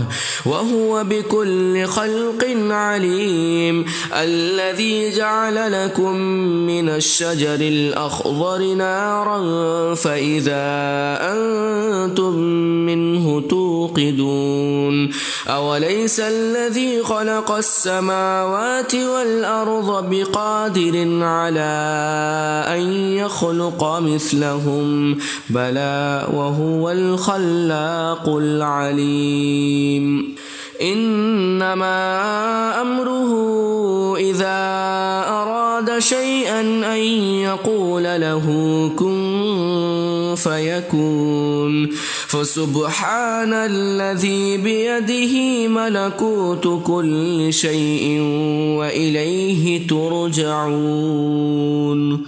وهو بكل خلق عليم الذي جعل لكم من الشجر الأخضر نارا فإذا أنتم منه توقدون أوليس الذي خلق السماوات والأرض بقادر على أن يخلق مثلهم بلى وهو الخلاق العليم إنما أمره إذا أراد شيئا أن يقول له كن فيكون فسبحان الذي بيده ملكوت كل شيء وإليه ترجعون.